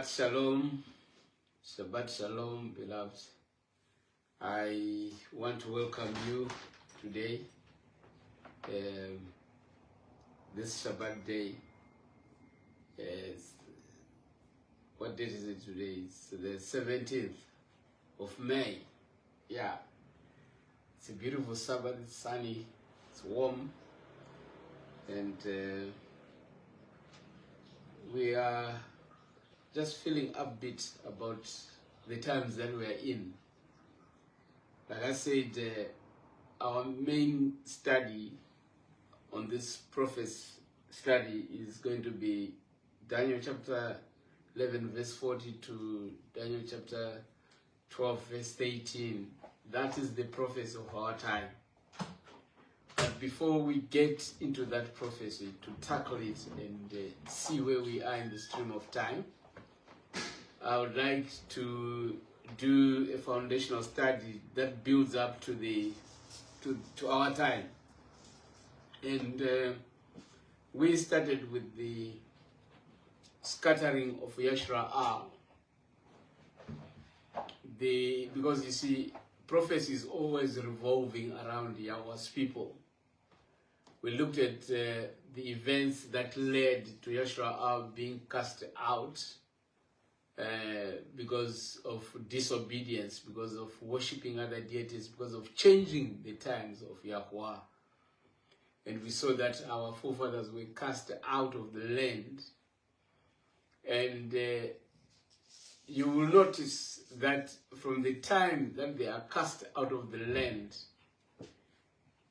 Shabbat Shalom, Shabbat Shalom, beloved. I want to welcome you today, this Shabbat day. What date is it today? It's the 17th of May. Yeah, it's a beautiful Sabbath. It's sunny, it's warm, and we are just feeling upbeat about the times that we are in. Like I said, our main study on this prophet study is going to be Daniel chapter 11 verse 40 to Daniel chapter 12 verse 18. That is the prophecy of our time. But before we get into that prophecy, to tackle it and see where we are in the stream of time, I would like to do a foundational study that builds up to our time. And we started with the scattering of Yashra. Because you see, prophecy is always revolving around Yahweh's people. We looked at the events that led to Yashra being cast out because of disobedience, because of worshipping other deities, because of changing the times of Yahweh. And we saw that our forefathers were cast out of the land. And you will notice that from the time that they are cast out of the land,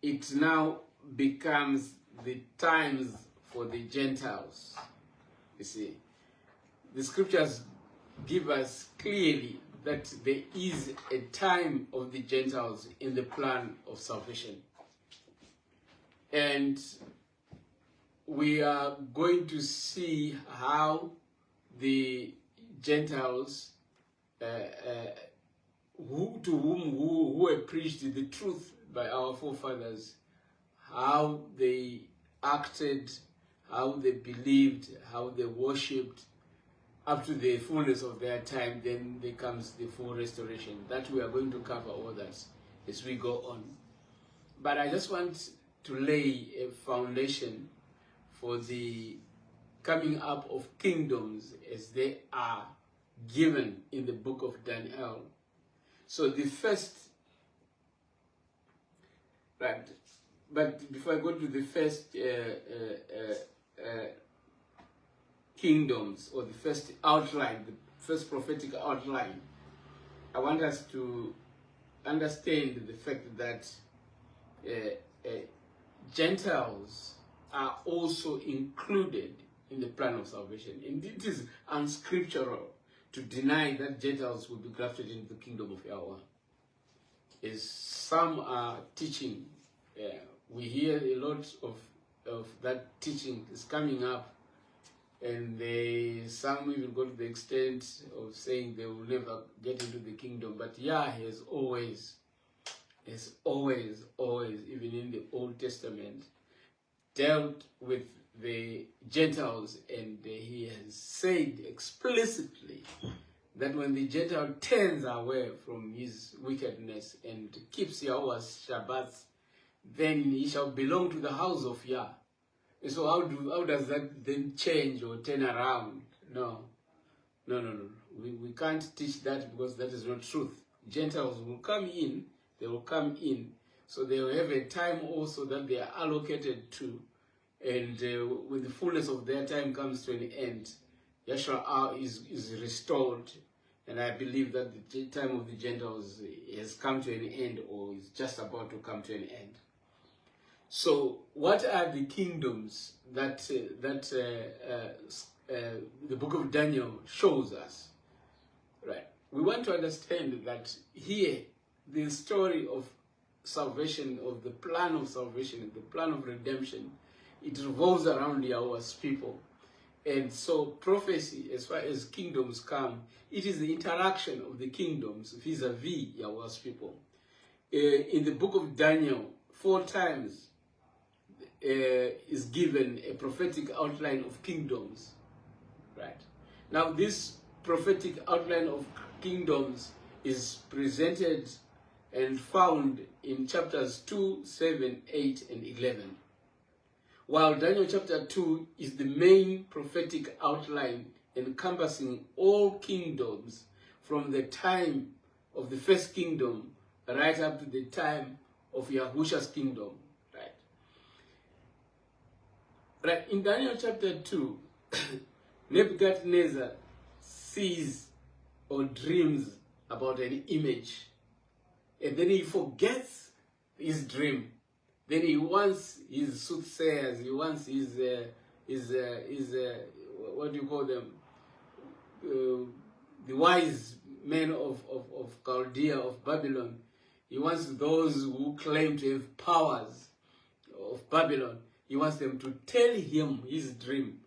it now becomes the times for the Gentiles. You see, the scriptures give us clearly that there is a time of the Gentiles in the plan of salvation. And we are going to see how the Gentiles who were preached the truth by our forefathers, how they acted, how they believed, how they worshipped, up to the fullness of their time. Then there comes the full restoration. That we are going to cover all that as we go on. But I just want to lay a foundation for the coming up of kingdoms as they are given in the book of Daniel. So the first, right, but before I go to the first kingdoms, or the first outline, the first prophetic outline, I want us to understand the fact that Gentiles are also included in the plan of salvation. And it is unscriptural to deny that Gentiles will be grafted into the kingdom of Yahweh. As some are teaching, we hear a lot of that teaching is coming up, and some even go to the extent of saying they will never get into the kingdom. But Yah has always, even in the Old Testament, dealt with the Gentiles, and he has said explicitly that when the Gentile turns away from his wickedness and keeps Yahweh's Shabbats, then he shall belong to the house of Yah. And so how does that then change or turn around? No. We can't teach that, because that is not truth. Gentiles will come in, they will come in. So they will have a time also that they are allocated to. And when the fullness of their time comes to an end, Yashra is restored. And I believe that the time of the Gentiles has come to an end, or is just about to come to an end. So what are the kingdoms that the book of Daniel shows us? Right. We want to understand that here, the story of salvation, of the plan of salvation, the plan of redemption, it revolves around Yahweh's people. And so prophecy, as far as kingdoms come, it is the interaction of the kingdoms vis-a-vis Yahweh's people. In the book of Daniel, 4 times is given a prophetic outline of kingdoms, right? Now, this prophetic outline of kingdoms is presented and found in chapters 2, 7, 8, and 11. While Daniel chapter 2 is the main prophetic outline encompassing all kingdoms from the time of the first kingdom right up to the time of Yahusha's kingdom. Right. In Daniel chapter 2, Nebuchadnezzar sees or dreams about an image, and then he forgets his dream. Then he wants his soothsayers, he wants his what do you call them? The wise men of Chaldea, of Babylon. He wants those who claim to have powers of Babylon. He wants them to tell him his dream.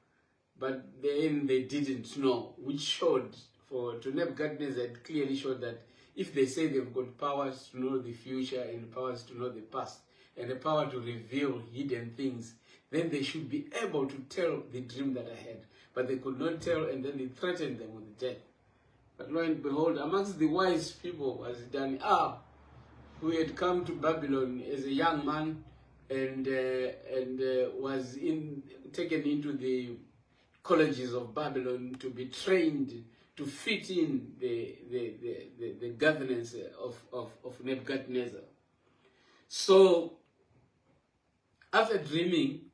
But then they didn't know, which showed, to Nebuchadnezzar, it clearly showed that if they say they've got powers to know the future and powers to know the past and the power to reveal hidden things, then they should be able to tell the dream that I had. But they could not tell, and then they threatened them with death. But lo and behold, amongst the wise people was Daniel, who had come to Babylon as a young man and was taken into the colleges of Babylon to be trained to fit in the governance of Nebuchadnezzar. So, after dreaming,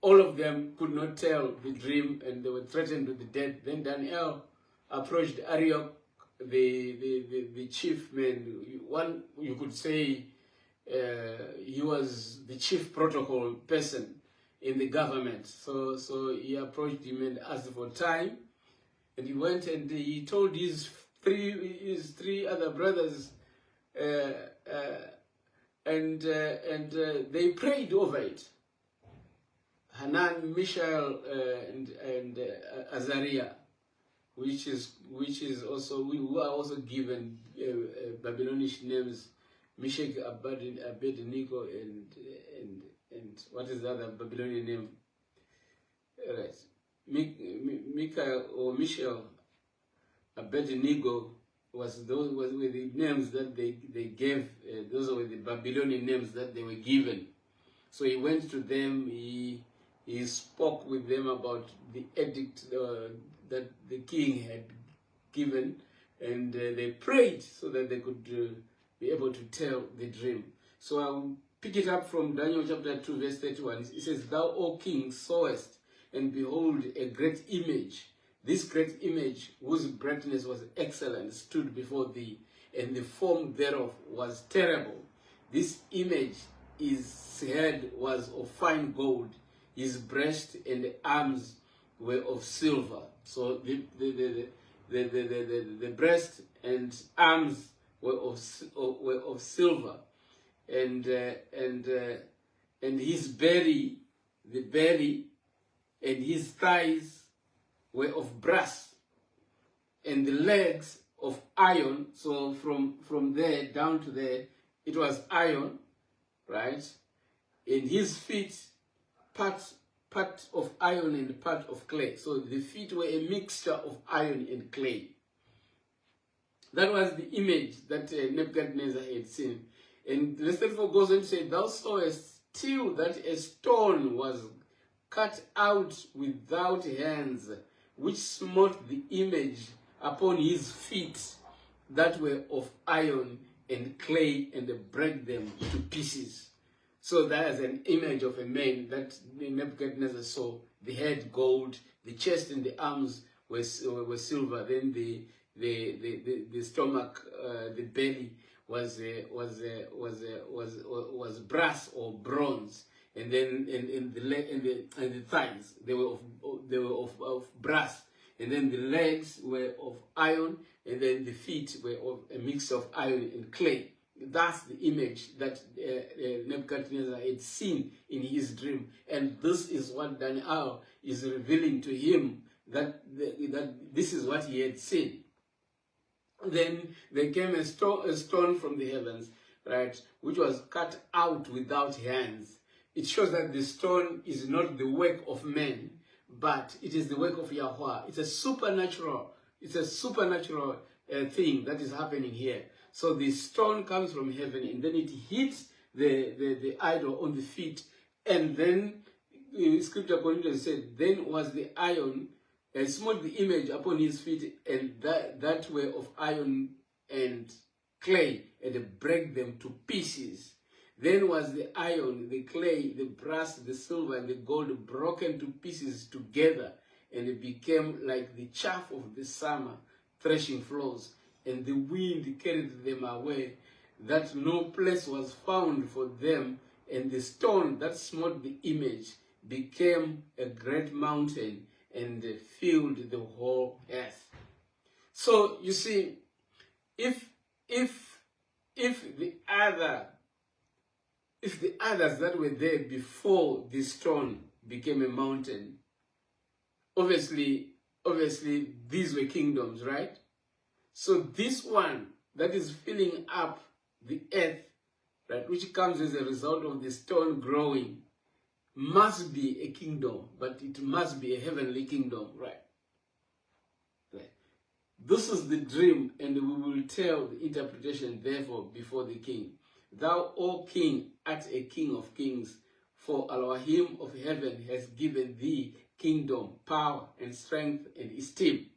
all of them could not tell the dream and they were threatened with the death. Then Daniel approached Arioch, the chief man. One, you could say, he was the chief protocol person in the government. So he approached him and asked for time. And he went and he told his three other brothers, and they prayed over it. Hanan, Mishael, and Azariah, which is also, who are also given Babylonish names, Meshach, Abednego, and what is the other Babylonian name? Right. Michael or Mishael, Abednego were the names that they gave. Those were the Babylonian names that they were given. So he went to them. He spoke with them about the edict that the king had given, and they prayed so that they could be able to tell the dream. So I'll pick it up from Daniel chapter 2, verse 31. It says, "Thou, O king, sawest, and behold, a great image. This great image, whose brightness was excellent, stood before thee, and the form thereof was terrible. This image, his head was of fine gold, his breast and arms were of silver." So the breast and arms were of silver, and his belly, the belly, and his thighs were of brass, and the legs of iron. So from there down to there, it was iron, right? And his feet, part of iron and part of clay. So the feet were a mixture of iron and clay. That was the image that Nebuchadnezzar had seen. And verse 34 goes on to say, "Thou sawest till that a stone was cut out without hands, which smote the image upon his feet that were of iron and clay, and brake them to pieces." So that is an image of a man that Nebuchadnezzar saw. The head gold, the chest and the arms were silver. Then the stomach, the belly was brass or bronze. And then and the leg and the thighs, they were of brass, and then the legs were of iron, and then the feet were of a mix of iron and clay. That's the image that Nebuchadnezzar had seen in his dream, and this is what Daniel is revealing to him, that this is what he had seen. Then there came a stone from the heavens, right, which was cut out without hands. It shows that the stone is not the work of man, but it is the work of Yahweh. It's a supernatural It's a supernatural thing that is happening here. So the stone comes from heaven, and then it hits the idol on the feet, and then Scripture continues said, then was the iron smote the image upon his feet, and that way of iron and clay, and break them to pieces. Then was the iron, the clay, the brass, the silver, and the gold broken to pieces together, and it became like the chaff of the summer threshing floors, and the wind carried them away, that no place was found for them, and the stone that smote the image became a great mountain and filled the whole earth. So you see, if the others that were there before the stone became a mountain, obviously these were kingdoms, right? So this one that is filling up the earth, right, which comes as a result of the stone growing, must be a kingdom, but it must be a heavenly kingdom, right? Right. This is the dream, and we will tell the interpretation therefore before the king. Thou, O king, art a king of kings, for Elohim of heaven has given thee kingdom, power, and strength, and esteem.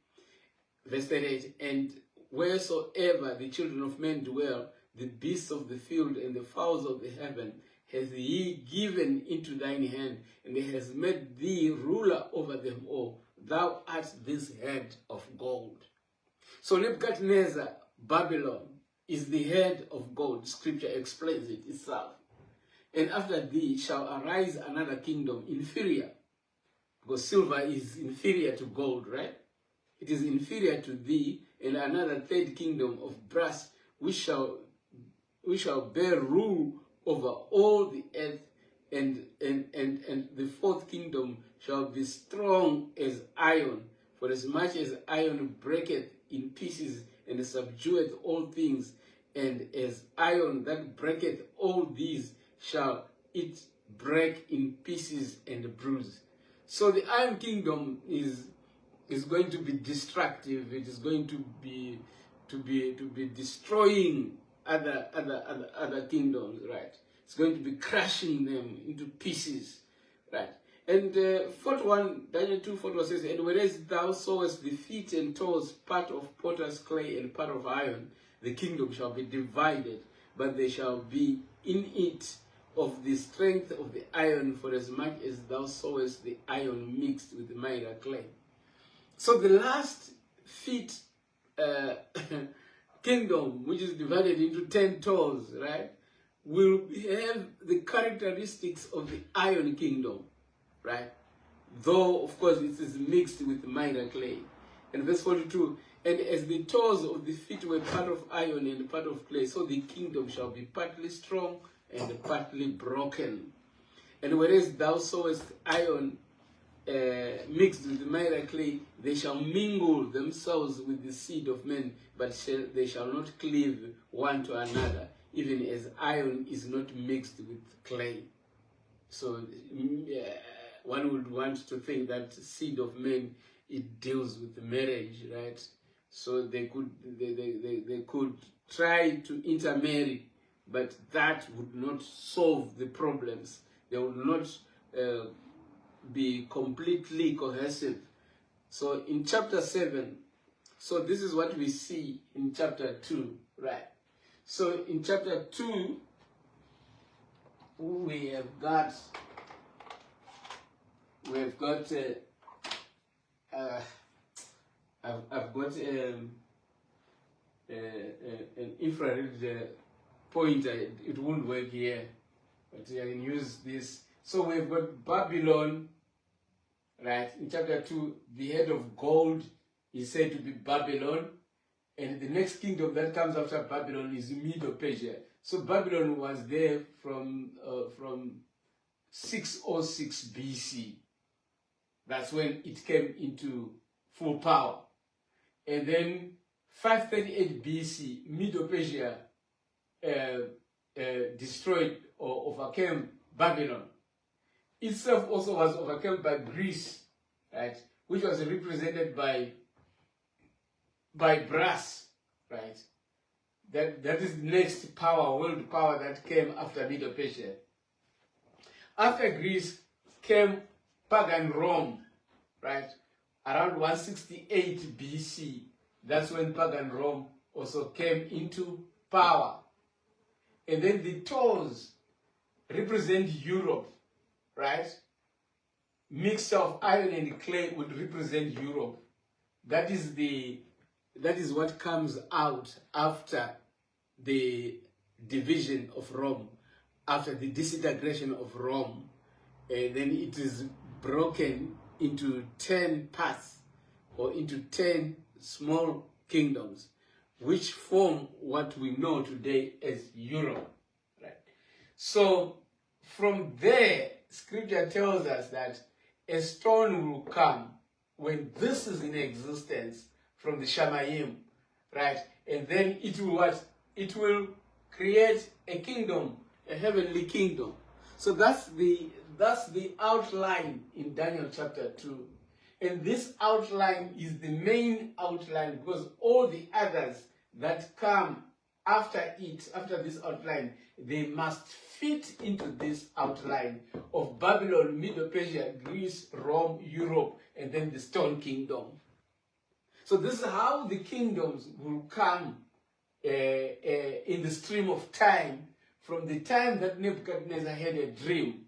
Verse 38, and wheresoever the children of men dwell, the beasts of the field and the fowls of the heaven has he given into thine hand, and he has made thee ruler over them all. Thou art this head of gold. So Nebuchadnezzar, Babylon, is the head of gold. Scripture explains it itself. And after thee shall arise another kingdom inferior, because silver is inferior to gold, right? It is inferior to thee, and another third kingdom of brass, which shall bear rule over all the earth, and the fourth kingdom shall be strong as iron, for as much as iron breaketh in pieces and subdueth all things, and as iron that breaketh all these shall it break in pieces and bruise. So the iron kingdom is going to be destructive. It is going to be destroying other kingdoms, right? It's going to be crushing them into pieces, right? And 41, Daniel 2:41 says, and whereas thou sawest the feet and toes, part of potter's clay and part of iron, the kingdom shall be divided, but there shall be in it of the strength of the iron, for as much as thou sawest the iron mixed with the miry clay. So the last feet kingdom, which is divided into 10 toes, right, will have the characteristics of the iron kingdom, right? Though, of course, it is mixed with miry clay. And verse 42, and as the toes of the feet were part of iron and part of clay, so the kingdom shall be partly strong and partly broken. And whereas thou sawest iron mixed with the miry clay, they shall mingle themselves with the seed of men, but they shall not cleave one to another, even as iron is not mixed with clay. So one would want to think that seed of men, it deals with marriage, right? So they could try to intermarry, but that would not solve the problems. They would not be completely cohesive. So in chapter 7, so this is what we see in chapter 2, right? So in chapter 2, we have got I've got an infrared pointer. It won't work here, but I can use this. So we've got Babylon, right? In chapter 2, the head of gold is said to be Babylon, and the next kingdom that comes after Babylon is Medo-Persia. So Babylon was there from 606 BC. That's when it came into full power. And then 538 BC, Medo-Persia destroyed or overcame Babylon. Itself also was overcome by Greece, right, which was represented by by brass, right? That is the next power, world power that came after Medo-Persia. After Greece came pagan Rome, right? Around 168 BC, that's when pagan Rome also came into power. And then the toes represent Europe, right? Mixture of iron and clay would represent Europe. That is what comes out after the division of Rome, after the disintegration of Rome. And then it is broken into 10 parts, or into 10 small kingdoms, which form what we know today as Europe. Right? So from there, scripture tells us that a stone will come when this is in existence from the Shamayim, right? And then it will what? It will create a kingdom, a heavenly kingdom. So that's the outline in Daniel chapter 2. And this outline is the main outline, because all the others that come after it, after this outline, they must fit into this outline of Babylon, Medo-Persia, Greece, Rome, Europe, and then the Stone Kingdom. So this is how the kingdoms will come in the stream of time, from the time that Nebuchadnezzar had a dream.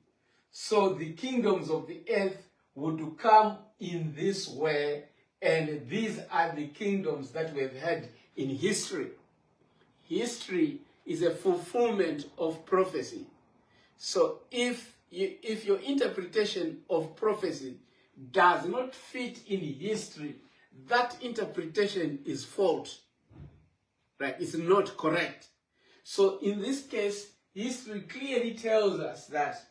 So the kingdoms of the earth would come in this way, and these are the kingdoms that we have had in history. History is a fulfillment of prophecy. So if your interpretation of prophecy does not fit in history, that interpretation is false, right? It's not correct. So in this case, history clearly tells us that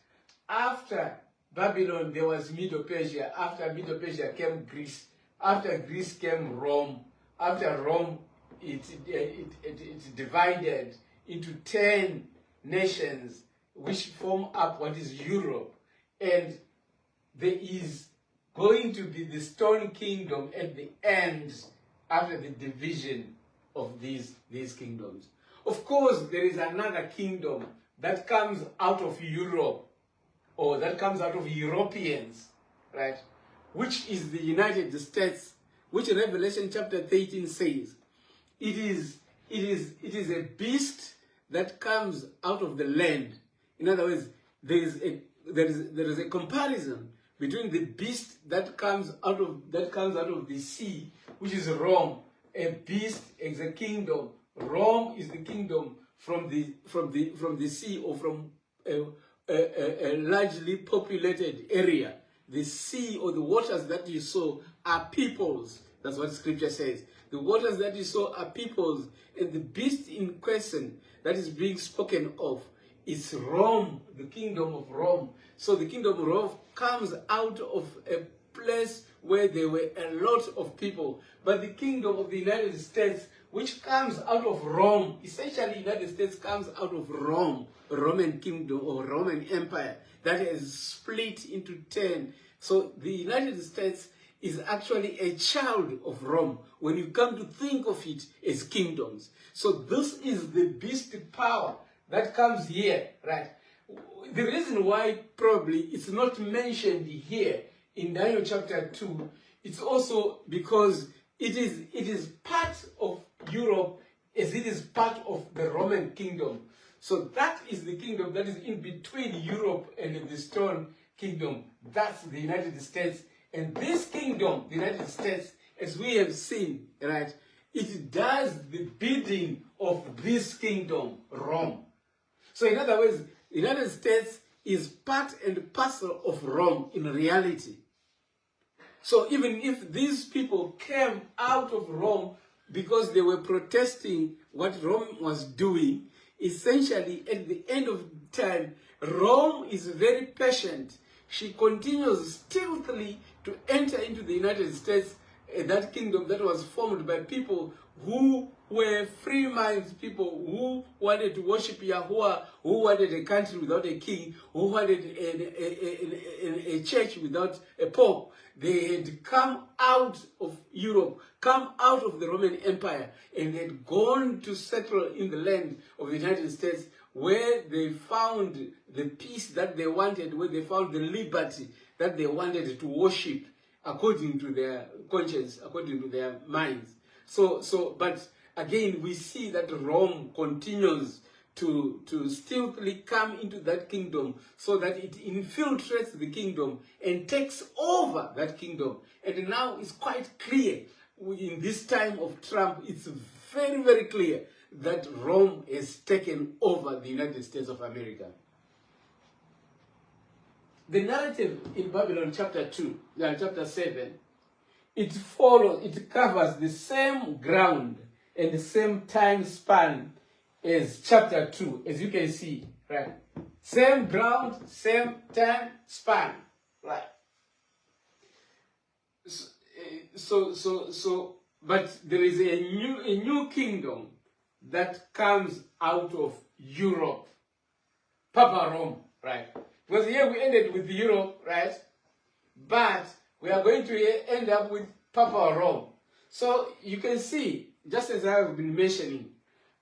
after Babylon, there was Medo-Persia. After Medo-Persia came Greece. After Greece came Rome. After Rome, it divided into 10 nations, which form up what is Europe. And there is going to be the Stone Kingdom at the end, after the division of these kingdoms. Of course, there is another kingdom that comes out of Europe, or that comes out of Europeans, right? Which is the United States, which Revelation chapter 13 says, it is a beast that comes out of the land. In other words, there is a comparison between the beast that comes out of the sea, which is Rome. A beast is a kingdom. Rome is the kingdom from the sea, or from a largely populated area. The sea, or the waters that you saw, are peoples. That's what scripture says. The waters that you saw are peoples, and the beast in question that is being spoken of is Rome, the kingdom of Rome. So the kingdom of Rome comes out of a place where there were a lot of people. But the kingdom of the United States, which comes out of Rome, essentially the United States comes out of Rome, Roman kingdom or Roman Empire, that has split into 10. So the United States is actually a child of Rome when you come to think of it as kingdoms. So this is the beast power that comes here, right? The reason why probably it's not mentioned here in Daniel chapter 2, it's also because it is part of Europe, as it is part of the Roman kingdom. So that is the kingdom that is in between Europe and the Stone Kingdom. That's the United States. And this kingdom, the United States, as we have seen, right, it does the bidding of this kingdom, Rome. So in other words, the United States is part and parcel of Rome in reality. So even if these people came out of Rome because they were protesting what Rome was doing, essentially at the end of time, Rome is very patient. She continues stealthily to enter into the United States that kingdom that was formed by people who were free minds, people who wanted to worship Yahuwah, who wanted a country without a king, who wanted a church without a pope. They had come out of Europe, come out of the Roman Empire, and had gone to settle in the land of the United States, where they found the peace that they wanted, where they found the liberty that they wanted to worship according to their conscience, according to their minds. But again, we see that Rome continues to stealthily come into that kingdom, so that it infiltrates the kingdom and takes over that kingdom. And now it's quite clear, in this time of Trump, it's very, very clear that Rome has taken over the United States of America. The narrative in Babylon chapter 7, it covers the same ground and the same time span as chapter 2, as you can see, right? Same ground, same time span, right? But there is a new kingdom that comes out of Europe, Papa Rome, right? Because here we ended with Europe, right? But we are going to end up with Papa Rome. So you can see, just as I have been mentioning,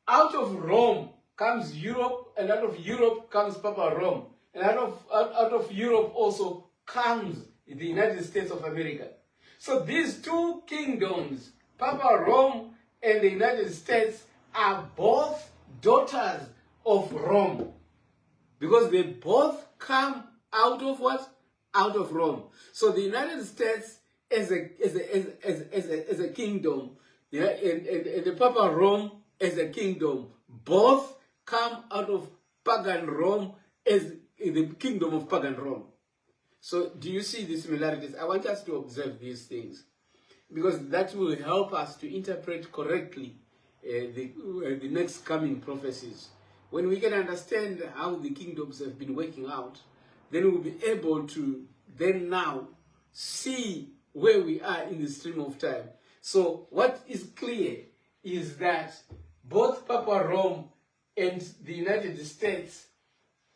out of Rome comes Europe, and out of Europe comes Papa Rome. And out of Europe also comes the United States of America. So these two kingdoms, Papa Rome and the United States, are both daughters of Rome. Because they both come out of what? Out of Rome. So the United States as a kingdom, yeah, and the Papa Rome as a kingdom, both come out of pagan Rome as the kingdom of pagan Rome. So do you see the similarities? I want us to observe these things, because that will help us to interpret correctly the next coming prophecies. When we can understand how the kingdoms have been working out, then we'll be able to then now see where we are in the stream of time. So what is clear is that both Papa Rome and the United States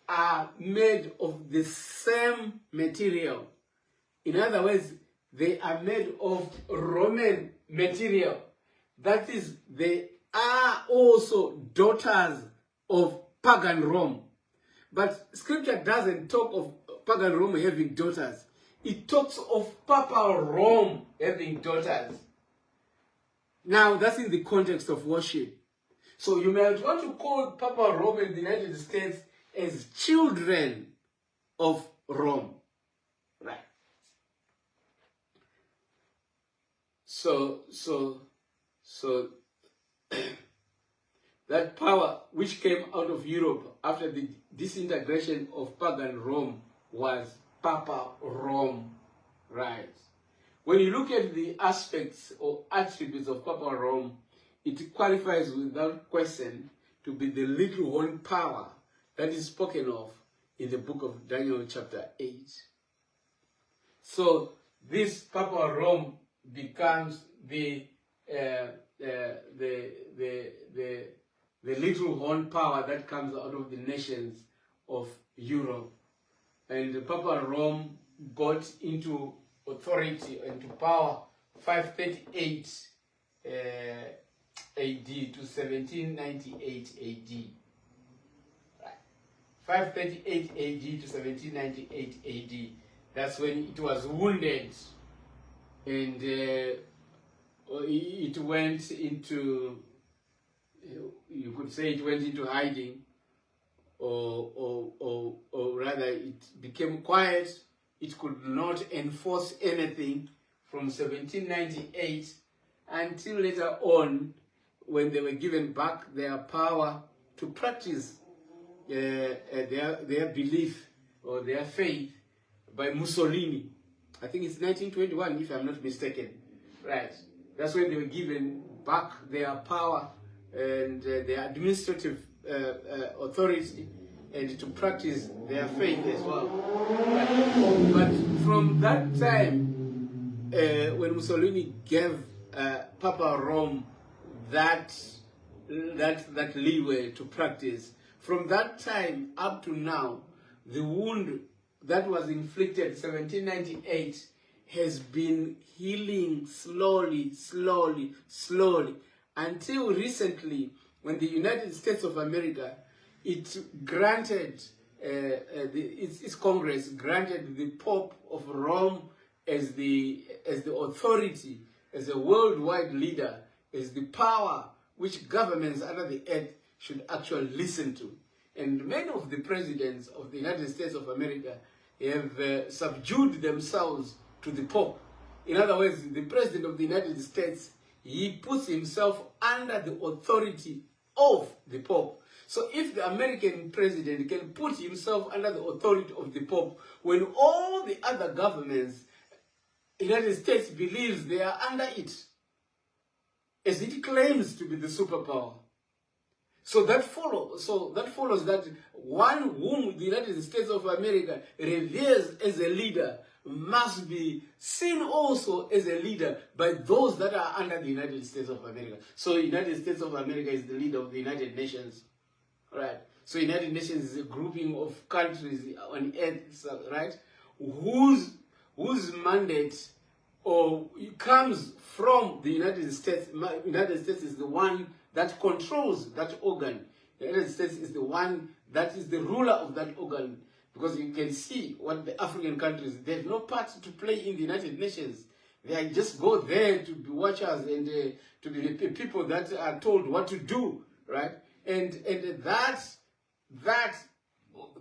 are made of the same material. In other words, they are made of Roman material. That is, they are also daughters of pagan Rome. But scripture doesn't talk of pagan Rome having daughters. It talks of Papa Rome having daughters. Now, that's in the context of worship. So you may want to call Papa Rome and the United States as children of Rome. Right. So that power which came out of Europe after the disintegration of pagan Rome was Papa Rome, right? When you look at the aspects or attributes of Papa Rome, it qualifies without question to be the little horn power that is spoken of in the book of Daniel chapter 8. So this Papa Rome becomes the little horn power that comes out of the nations of Europe. And Papa Rome got into authority and to power 538 AD to 1798 AD. Right. 538 AD to 1798 AD. That's when it was wounded, and it went into, you could say it went into hiding, or rather it became quiet. It could not enforce anything from 1798 until later on, when they were given back their power to practice their belief or their faith by Mussolini. I think it's 1921, if I'm not mistaken. Right. That's when they were given back their power and their administrative authority, and to practice their faith as well. Right. But from that time, when Mussolini gave Papa Rome that leeway to practice, from that time up to now, the wound that was inflicted 1798 has been healing slowly, until recently, when the United States of America, it granted, its Congress granted the Pope of Rome as the authority, as a worldwide leader, as the power which governments under the earth should actually listen to. And many of the presidents of the United States of America have subdued themselves to the Pope. In other words, the President of the United States, he puts himself under the authority of the Pope. So if the American president can put himself under the authority of the Pope, when all the other governments, the United States believes they are under it, as it claims to be the superpower. So that follows that one whom the United States of America reveres as a leader must be seen also as a leader by those that are under the United States of America. So the United States of America is the leader of the United Nations, right? So United Nations is a grouping of countries on earth, right? Whose mandate or it comes from the United States. United States is the one that controls that organ. The United States is the one that is the ruler of that organ. Because you can see what the African countries, they have no part to play in the United Nations. They just go there to be watchers and to be the people that are told what to do, right? And that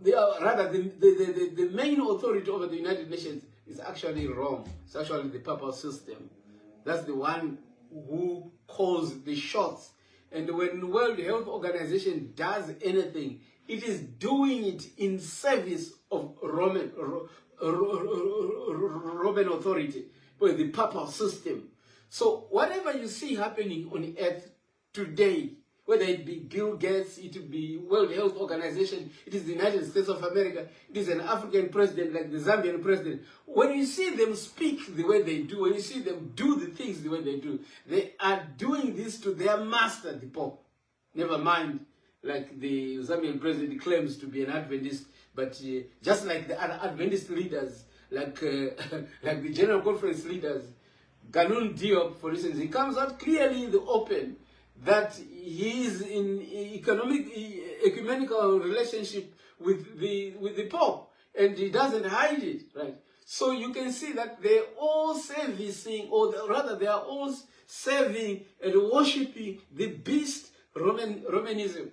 they are rather the main authority over the United Nations is actually Rome. It's actually the papal system. That's the one who calls the shots. And when the World Health Organization does anything, it is doing it in service of Roman authority, but the papal system. So whatever you see happening on earth today, whether it be Bill Gates, it be World Health Organization, it is the United States of America, it is an African president like the Zambian president, when you see them speak the way they do, when you see them do the things the way they do, they are doing this to their master, the Pope. Never mind, like the Zambian president claims to be an Adventist, but just like the other Adventist leaders, like like the General Conference leaders, Ganun Diop, for instance, he comes out clearly in the open that he is in ecumenical relationship with the Pope, and he doesn't hide it, right? So you can see that they're all servicing, or rather they are all serving and worshipping the beast Romanism.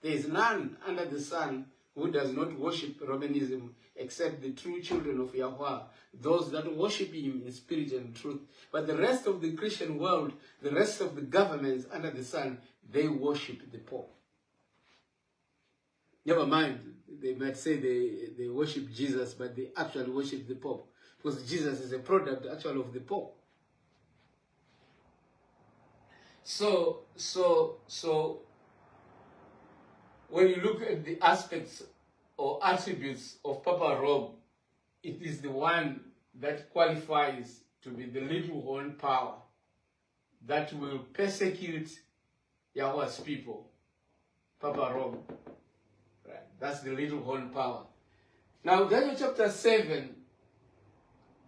There is none under the sun who does not worship Romanism except the true children of Yahweh, those that worship him in spirit and truth. But the rest of the Christian world, the rest of the governments under the sun, they worship the Pope. Never mind, they might say they worship Jesus, but they actually worship the Pope, because Jesus is a product actually of the Pope. So when you look at the aspects or attributes of Papa Rome, it is the one that qualifies to be the little horn power that will persecute Yahweh's people. Papa Rome. Right. That's the little horn power. Now, Daniel chapter 7,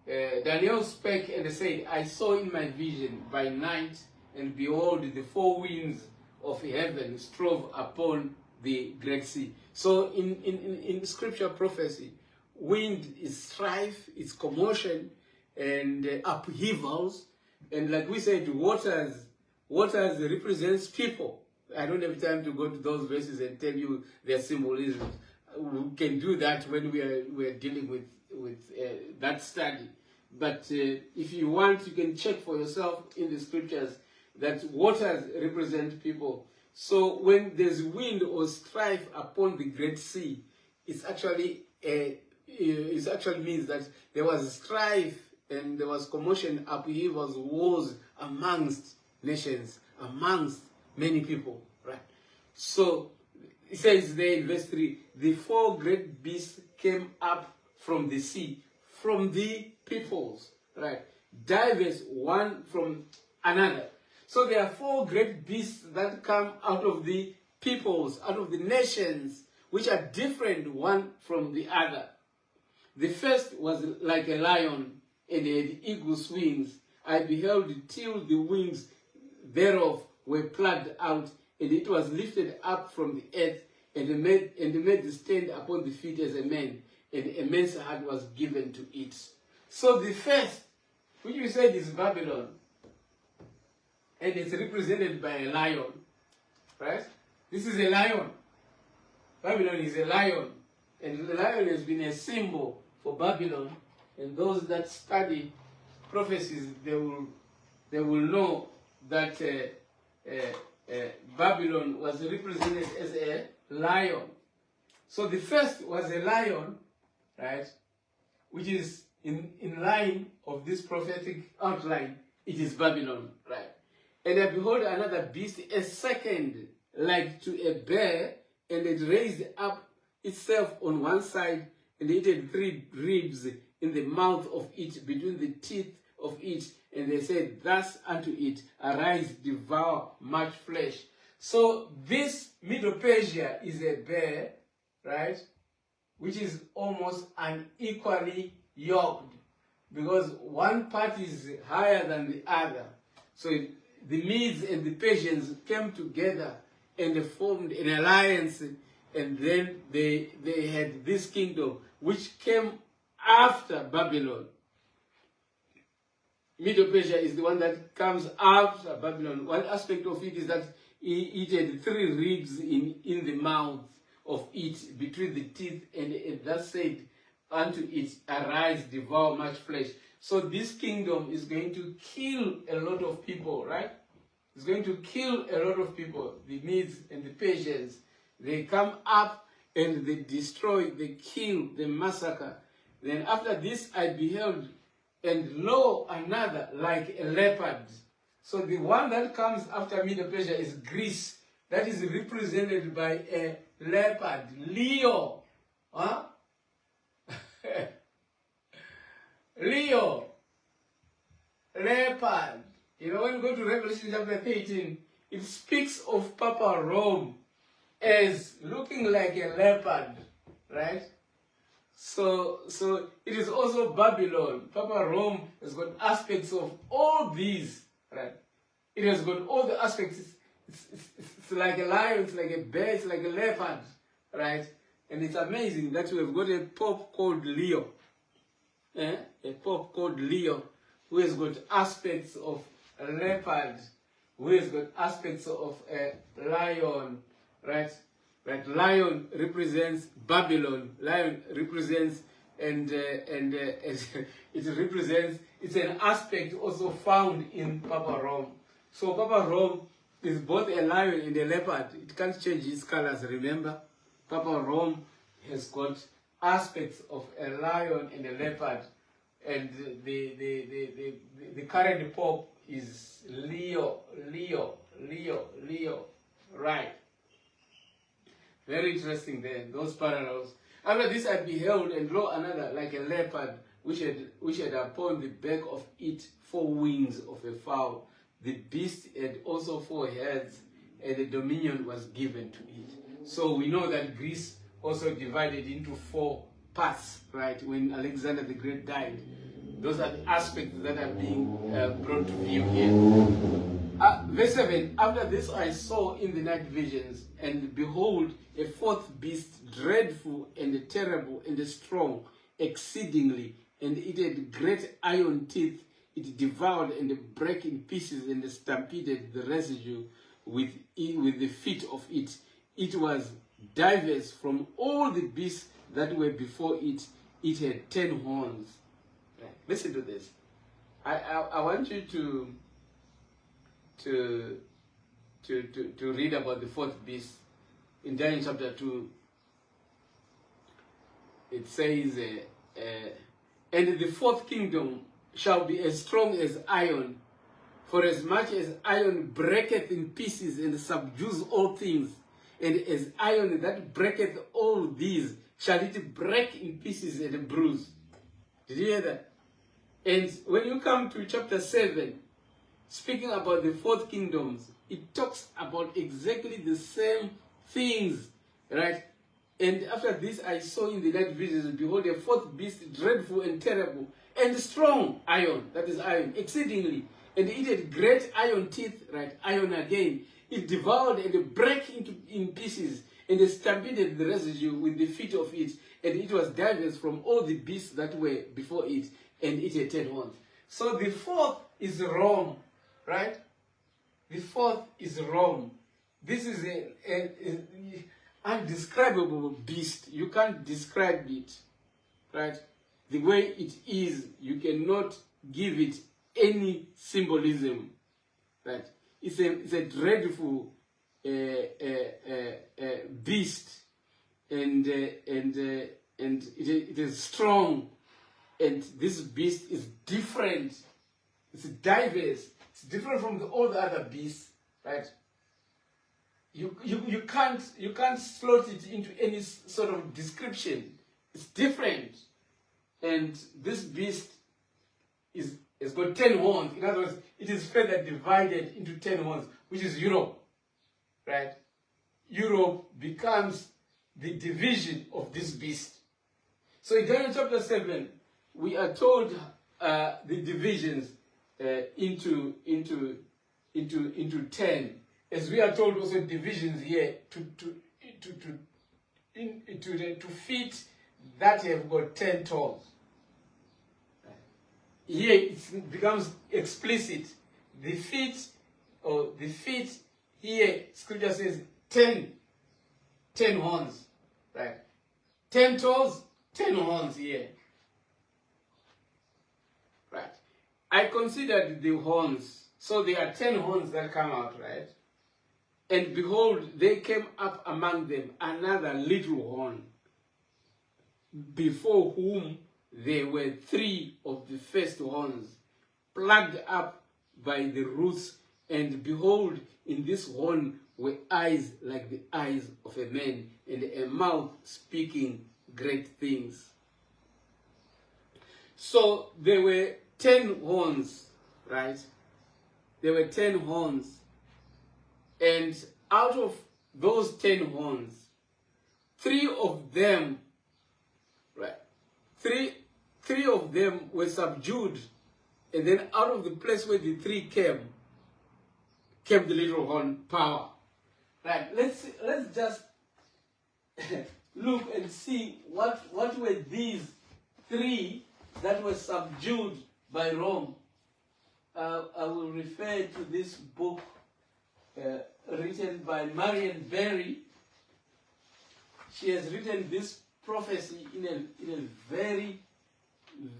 Daniel spake and said, I saw in my vision by night, and behold, the four winds of heaven strove upon the Great Sea. So in scripture prophecy, wind is strife, it's commotion, and upheavals. And like we said, waters represents people. I don't have time to go to those verses and tell you their symbolism. We can do that when we are dealing with that study. But if you want, you can check for yourself in the scriptures that waters represent people. So when there's wind or strife upon the Great Sea, it actually means that there was strife and there was commotion, upheavals, wars amongst nations, amongst many people, right? So it says there in verse 3, the four great beasts came up from the sea, from the peoples, right? diverse one from another. So there are 4 great beasts that come out of the peoples, out of the nations, which are different one from the other. The first was like a lion, and had eagle's wings. I beheld till the wings thereof were plucked out, and it was lifted up from the earth, and made to stand upon the feet as a man, and a man's heart was given to it. So the first, which we said is Babylon, and it's represented by a lion, right? This is a lion. Babylon is a lion, and the lion has been a symbol for Babylon. And those that study prophecies, they will know that Babylon was represented as a lion. So the first was a lion, right? Which is in line of this prophetic outline. It is Babylon, right? And I behold another beast, a second, like to a bear, and it raised up itself on one side, and it had 3 ribs in the mouth of it, between the teeth of it. And they said thus unto it, arise, devour much flesh. So this Middle Persia is a bear, right? Which is almost unequally yoked, because one part is higher than the other. So the Medes and the Persians came together and they formed an alliance, and then they had this kingdom which came after Babylon. Middle Persia is the one that comes after Babylon. One aspect of it is that it had 3 ribs in the mouth of it, between the teeth, and it thus said unto it, arise, devour much flesh. So this kingdom is going to kill a lot of people, right? It's going to kill a lot of people. The Medes and the Persians, they come up and they destroy, they kill, they massacre. Then after this I beheld, and lo, another like a leopard. So the one that comes after Middle Persia is Greece. That is represented by a leopard, Leo. Huh? Leo, leopard. You know, when you go to Revelation chapter 13, it speaks of Papa Rome as looking like a leopard, right? So it is also Babylon. Papa Rome has got aspects of all these, right? It has got all the aspects. It's like a lion, it's like a bear, it's like a leopard, right? And it's amazing that we have got a pope called Leo. A pope called Leo, who has got aspects of a leopard, who has got aspects of a lion, right? Right, lion represents Babylon. Lion represents and it represents. It's an aspect also found in Papa Rome. So Papa Rome is both a lion and a leopard. It can't change its colors. Remember, Papa Rome has got aspects of a lion and a leopard, and the current pope is Leo, right? Very interesting there, those parallels. After this I beheld, and lo, another like a leopard, which had upon the back of it 4 wings of a fowl. The beast had also 4 heads, and the dominion was given to it. So we know that Greece also divided into 4 parts, right? When Alexander the Great died. Those are the aspects that are being brought to view here. Verse 7, after this I saw in the night visions, and behold, a 4th beast, dreadful and terrible and strong exceedingly, and it had great iron teeth. It devoured and brake in pieces and stampeded the residue with the feet of it. It was diverse from all the beasts that were before it. It had 10 horns. Right. Listen to this. I want you to read about the 4th beast in Daniel chapter 2. It says, and the 4th kingdom shall be as strong as iron, for as much as iron breaketh in pieces and subdues all things, and as iron that breaketh all these, shall it break in pieces and bruise. Did you hear that? And when you come to chapter 7, speaking about the fourth kingdoms, it talks about exactly the same things, right? And after this I saw in the night visions, behold, a fourth beast, dreadful and terrible, and strong, iron, that is iron, exceedingly. And it had great iron teeth, right? Iron again. It devoured and brake in pieces, and it stampeded the residue with the feet of it. And it was diverse from all the beasts that were before it, and it had 10 horns. So the fourth is Rome, right? The fourth is Rome. This is an undescribable beast. You can't describe it, right? The way it is, you cannot give it any symbolism, right? It's a dreadful beast, and it is strong, and this beast is different. It's diverse. It's different from all the other beasts, right? You can't slot it into any sort of description. It's different, and this beast has got 10 horns. In other words, it is further divided into 10 horns, which is Europe, right? Europe becomes the division of this beast. So in Daniel chapter 7, we are told the divisions into 10, as we are told also divisions here to feet that have got 10 toes. Here it becomes explicit. The feet here, scripture says 10 horns, right? 10 toes, 10 horns here, right? I considered the horns. So there are 10 horns that come out, right? And behold, they came up among them another little horn, before whom there were 3 of the first horns, plucked up by the roots, and behold, in this horn were eyes like the eyes of a man, and a mouth speaking great things. So there were 10 horns, right? There were 10 horns, and out of those 10 horns, 3 of them, right? Three of them were subdued, and then out of the place where the 3 came the little horn power. Right? Let's just look and see what were these 3 that were subdued by Rome. I will refer to this book written by Marian Berry. She has written this prophecy in a very,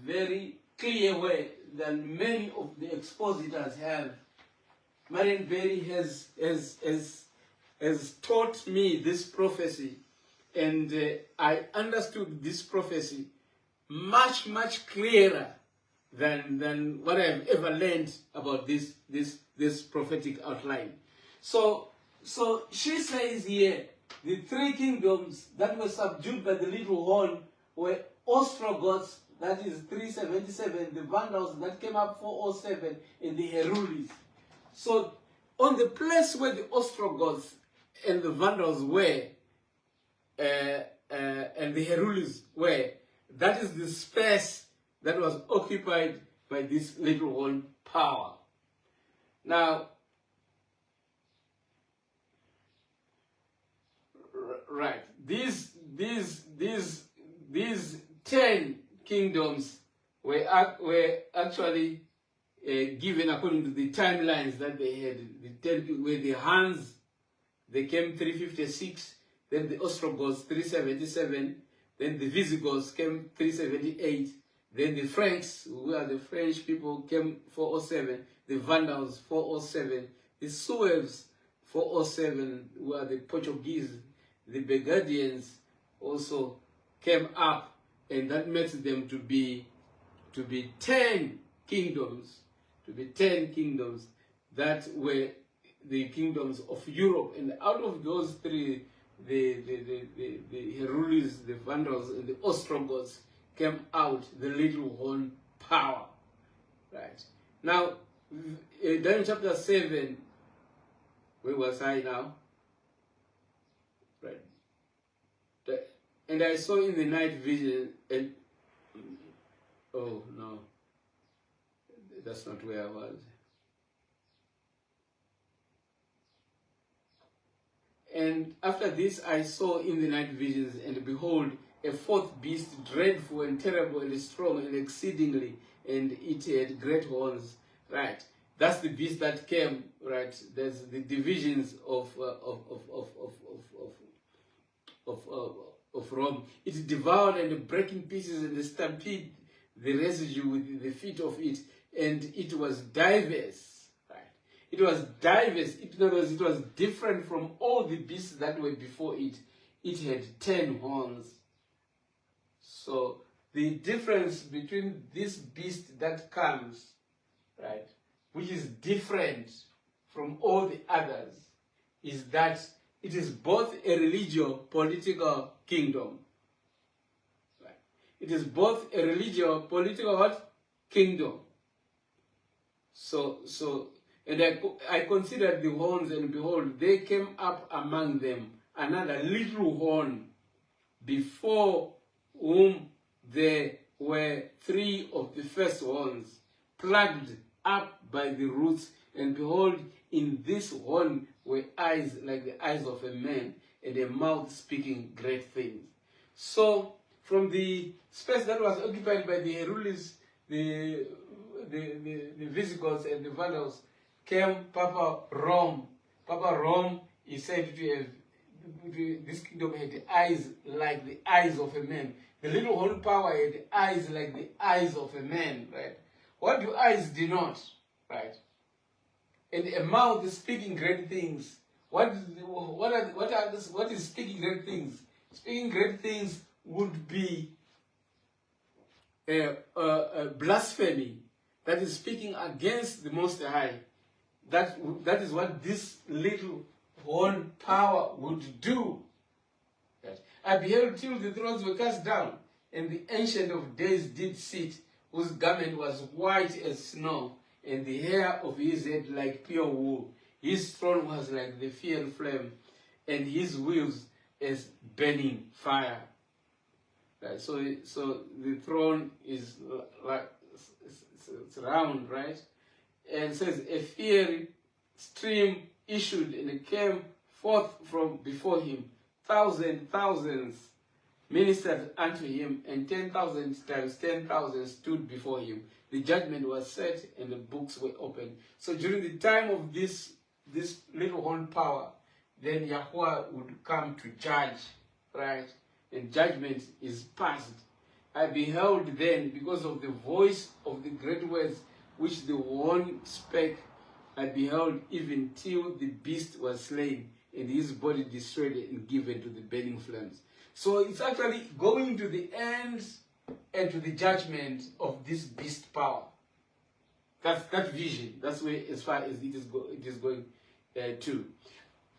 very clear way than many of the expositors have. Marian Berry has taught me this prophecy, and I understood this prophecy much clearer than what I've ever learned about this prophetic outline. So she says here, the 3 kingdoms that were subdued by the little horn were Ostrogoths, that is 377, the Vandals that came up 407, and the Herulis. So on the place where the Ostrogoths and the Vandals were, and the Herulis were, that is the space that was occupied by this little horn power. Now, right, these 10 kingdoms were actually given according to the timelines that they had. The 10 were the Huns, they came 356, then the Ostrogoths 377, then the Visigoths came 378, then the Franks, who are the French people, came 407, the Vandals 407, the Sueves 407, who are the Portuguese, the Burgundians also came up, and that makes them to be 10 kingdoms, that were the kingdoms of Europe. And out of those 3, the Herulis, the Vandals, and the Ostrogoths came out the little horn power. Right. Now, Daniel chapter 7, where was I now? Right. And I saw in the night vision, and oh no, that's not where I was. And after this I saw in the night visions, and behold, a fourth beast, dreadful and terrible and strong and exceedingly, and it had great horns. Right. That's the beast that came. Right. There's the divisions of Rome. It devoured and broke in pieces and stampeded the residue with the feet of it, and it was diverse. Right. It was diverse. In other words, it was different from all the beasts that were before it. It had 10 horns. So the difference between this beast that comes, right, which is different from all the others, is that it is both a religio-political kingdom. Right. It is both a religio-political what? Kingdom. And I considered the horns, and behold, there came up among them another little horn, before whom there were 3 of the first horns, plucked up by the roots, and behold, in this horn were eyes like the eyes of a man, and a mouth speaking great things. So, from the space that was occupied by the Herulis, the Visigoths and the Vandals, came Papa Rome. Papa Rome is said to have, this kingdom had eyes like the eyes of a man. The little horn power had eyes like the eyes of a man, right? What do eyes denote, right? And a mouth is speaking great things. What is speaking great things? Speaking great things would be a blasphemy, that is speaking against the Most High. That is what this little horn power would do. Right. I beheld till the thrones were cast down, and the Ancient of Days did sit, whose garment was white as snow, and the hair of his head like pure wool. His throne was like the fiery flame, and his wheels as burning fire. Right. So the throne is like it's round, right? And it says a fiery stream issued, and it came forth from before him. Thousands ministered unto him, and 10,000 times 10,000 stood before him. The judgment was set, and the books were opened. So during the time of this little horn power, then Yahweh would come to judge, right? And judgment is passed. I beheld then, because of the voice of the great words which the horn spake, I beheld even till the beast was slain, and his body destroyed and given to the burning flames. So it's actually going to the end and to the judgment of this beast power. That's that vision. That's where, as far as it is going to.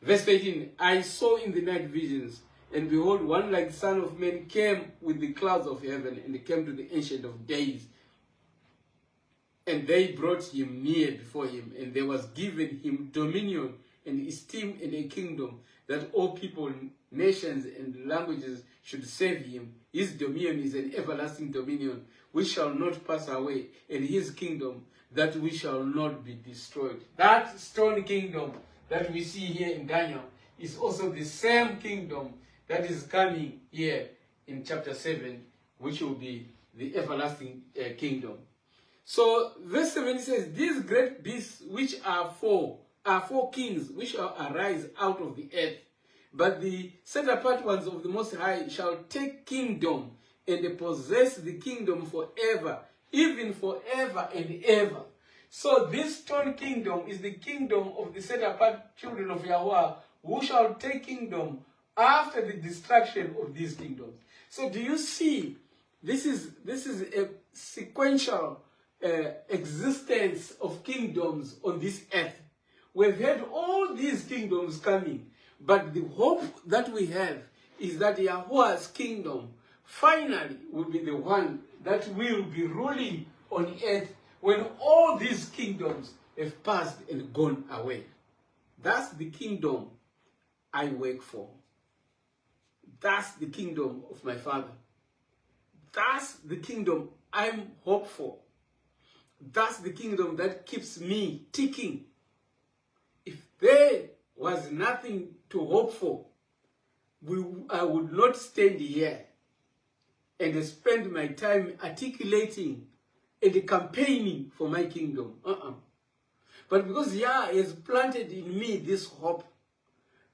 Verse 18, I saw in the night visions, and behold, one like the Son of Man came with the clouds of heaven, and came to the Ancient of Days. And they brought him near before him, and there was given him dominion and esteem and a kingdom, that all people, nations, and languages should serve him. His dominion is an everlasting dominion, which shall not pass away, and his kingdom, that we shall not be destroyed. That stone kingdom that we see here in Daniel is also the same kingdom that is coming here in chapter 7, which will be the everlasting kingdom. So verse 7 says, these great beasts which are four kings which shall arise out of the earth, but the set apart ones of the Most High shall take kingdom and possess the kingdom forever, even forever and ever. So this stone kingdom is the kingdom of the set apart children of Yahweh, who shall take kingdom after the destruction of these kingdoms. So do you see, this is a sequential existence of kingdoms on this earth. We've had all these kingdoms coming, but the hope that we have is that Yahweh's kingdom finally will be the one that will be ruling on earth when all these kingdoms have passed and gone away. That's the kingdom I work for. That's the kingdom of my Father. That's the kingdom I'm hope for. That's the kingdom that keeps me ticking. If there was nothing to hope for, I would not stand here and spend my time articulating and campaigning for my kingdom. But because Yah has planted in me this hope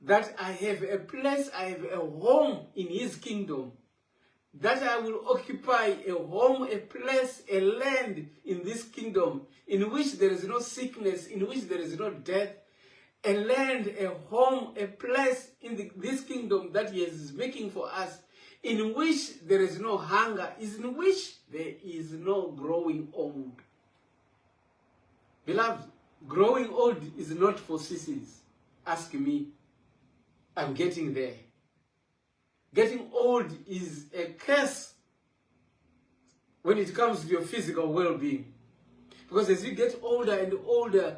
that I have a place, I have a home in his kingdom, that I will occupy a home, a place, a land in this kingdom in which there is no sickness, in which there is no death, a land, a home, a place in this kingdom that he is making for us, in which there is no hunger, in which there is no growing old. Beloved, growing old is not for sissies. Ask me. I'm getting there. Getting old is a curse when it comes to your physical well-being. Because as you get older and older,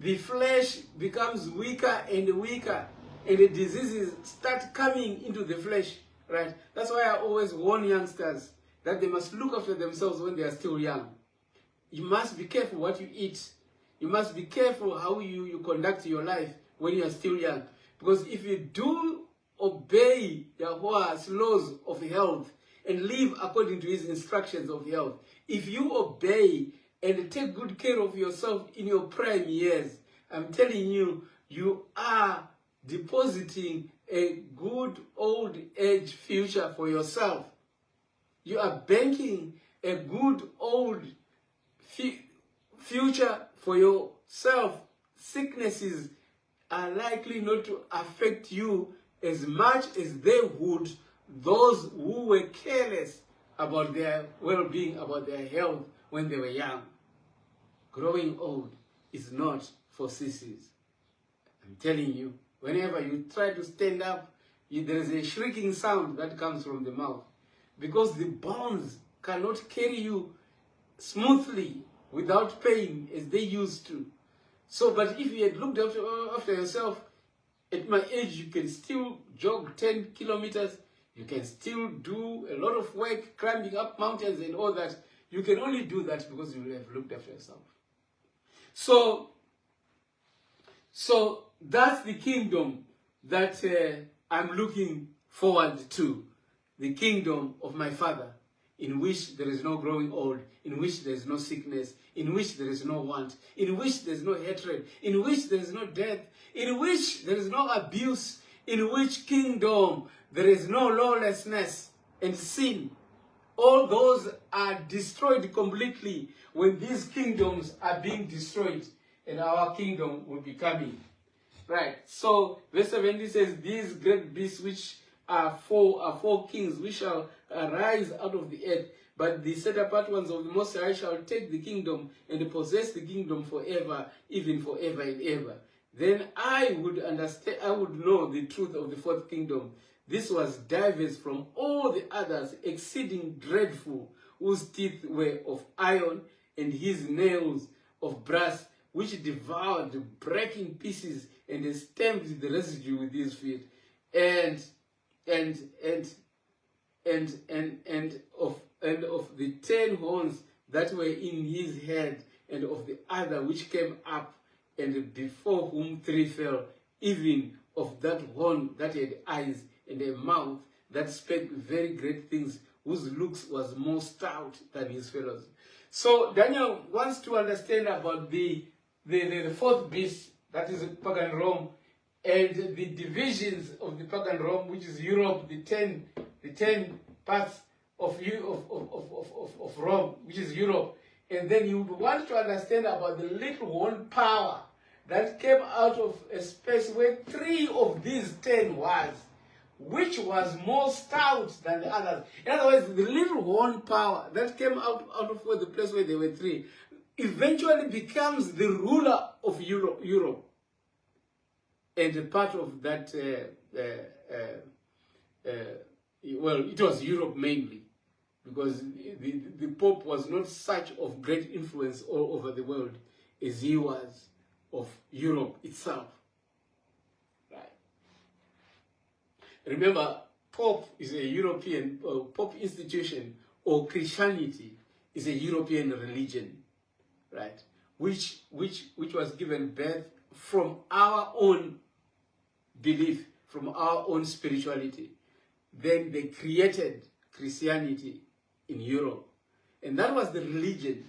the flesh becomes weaker and weaker, and the diseases start coming into the flesh, right? That's why I always warn youngsters that they must look after themselves when they are still young. You must be careful what you eat. You must be careful how you conduct your life when you are still young. Because if you do obey Yahweh's laws of health and live according to his instructions of health, if you obey and take good care of yourself in your prime years, I'm telling you, you are depositing a good old age future for yourself. You are banking a good old future for yourself. Sicknesses are likely not to affect you as much as they would those who were careless about their well-being, about their health when they were young. Growing old is not for sissies. I'm telling you, whenever you try to stand up, there is a shrieking sound that comes from the mouth, because the bones cannot carry you smoothly without pain as they used to. So, but if you had looked after yourself, at my age, you can still jog 10 kilometers. You can still do a lot of work, climbing up mountains and all that. You can only do that because you have looked after yourself. So that's the kingdom that I'm looking forward to. The kingdom of my Father, in which there is no growing old, in which there is no sickness, in which there is no want, in which there is no hatred, in which there is no death, in which there is no abuse, in which kingdom there is no lawlessness and sin. All those are destroyed completely when these kingdoms are being destroyed, and our kingdom will be coming. Right. So verse 70 says, these great beasts which are four kings, which shall arise out of the earth, but the set apart ones of the Most High shall take the kingdom and possess the kingdom forever, even forever and ever. Then I would understand, I would know the truth of the fourth kingdom. This was diverse from all the others, exceeding dreadful, whose teeth were of iron, and his nails of brass, which devoured, breaking pieces, and stamped the residue with his feet. And of the 10 horns that were in his head, and of the other which came up, and before whom 3 fell, even of that horn that had eyes and a mouth that spake very great things, whose looks was more stout than his fellows. So Daniel wants to understand about the fourth beast, that is pagan Rome, and the divisions of the pagan Rome, which is Europe, the 10 parts of Rome, which is Europe. And then you would want to understand about the little horn power that came out of a space where 3 of these 10 was, which was more stout than the others. In other words, the little horn power that came out of the place where there were 3 eventually becomes the ruler of Europe. And a part of that, well, it was Europe mainly. because the Pope was not such of great influence all over the world as he was of Europe itself. Right. Remember, Pope is a European, Pope institution, or Christianity is a European religion, right? Which was given birth from our own belief, from our own spirituality. Then they created Christianity in Europe, and that was the religion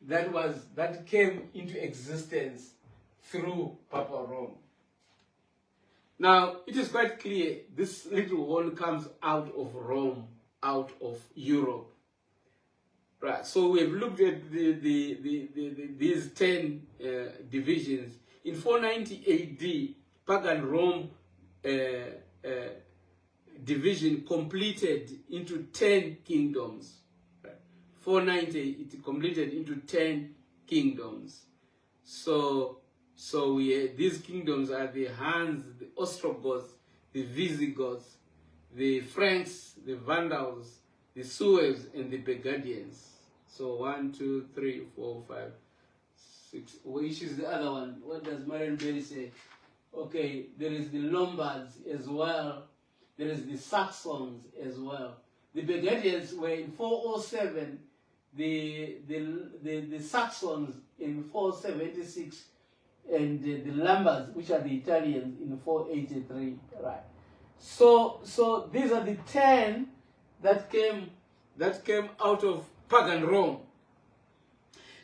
that came into existence through Papa Rome. Now, it is quite clear this little horn comes out of Rome, out of Europe. Right, so we've looked at these 10 divisions. In 490 AD, pagan Rome division completed into 10 kingdoms. Right. 490, it completed into 10 kingdoms. So these kingdoms are the Huns, the Ostrogoths, the Visigoths, the Franks, the Vandals, the Sueves, and the Burgundians. So 1, 2, 3, 4, 5, 6. Which is the other one? What does Marion Berry say? Okay, there is the Lombards as well. There is the Saxons as well. The Burgundians were in 407. The Saxons in 476, and the Lombards, which are the Italians, in 483. Right. So these are the 10 that came out of pagan Rome.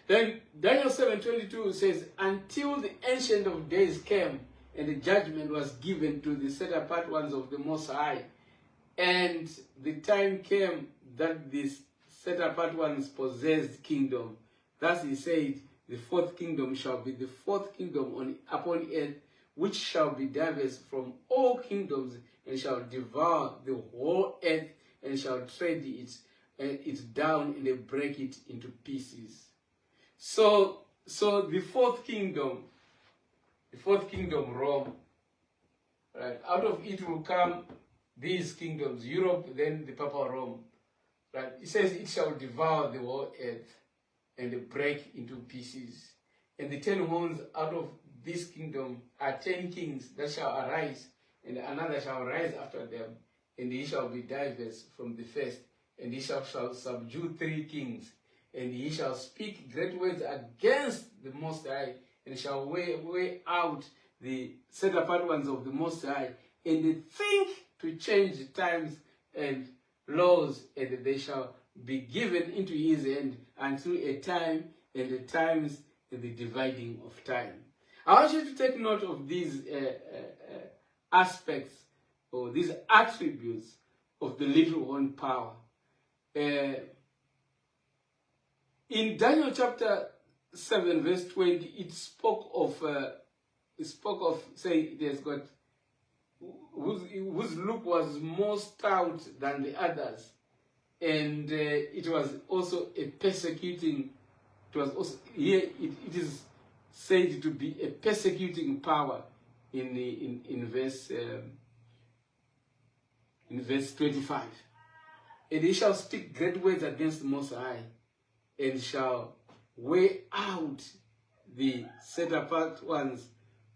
Then Daniel 7:22 says, until the Ancient of Days came, and the judgment was given to the set apart ones of the Most High, and the time came that these set apart ones possessed kingdom. Thus he said, the fourth kingdom shall be the fourth kingdom upon earth, which shall be diverse from all kingdoms, and shall devour the whole earth, and shall tread it down and break it into pieces. So the fourth kingdom, Rome, right? Out of it will come these kingdoms, Europe, then the Papa Rome, right? It says it shall devour the whole earth and break into pieces. And the 10 horns out of this kingdom are 10 kings that shall arise, and another shall rise after them, and he shall be diverse from the first, and he shall subdue 3 kings, and he shall speak great words against the Most High, and shall weigh out the set apart ones of the Most High, and they think to change times and laws, and they shall be given into his hand until a time and the times and the dividing of time. I want you to take note of these aspects or these attributes of the little horn power. In Daniel chapter 7 verse 20, it spoke of say there's got whose look was more stout than the others, and it was also a persecuting. It was also here. It is said to be a persecuting power in verse 25. And he shall speak great words against the Most High, and shall weigh out the set apart ones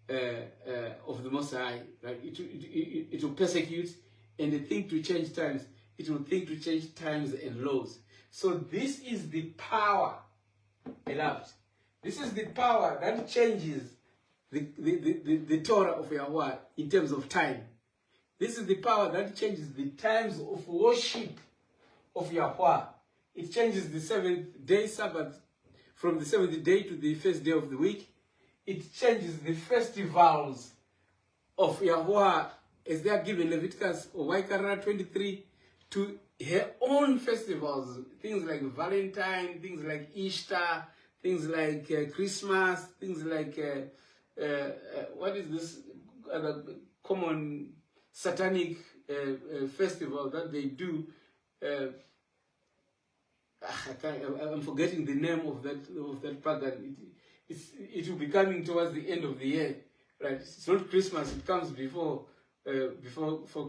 of the Most High. Right? It will persecute, and the thing to change times. It will think to change times and laws. So this is the power, beloved. This is the power that changes the Torah of Yahweh in terms of time. This is the power that changes the times of worship of Yahweh. It changes the 7th-day Sabbath from the 7th day to the first day of the week. It changes the festivals of Yahweh as they are given Leviticus or Waikara 23 to her own festivals. Things like Valentine, things like Easter, things like Christmas, things like, what is this other common satanic festival that they do? I'm forgetting the name of that pagan. It will be coming towards the end of the year, right? It's not Christmas. It comes before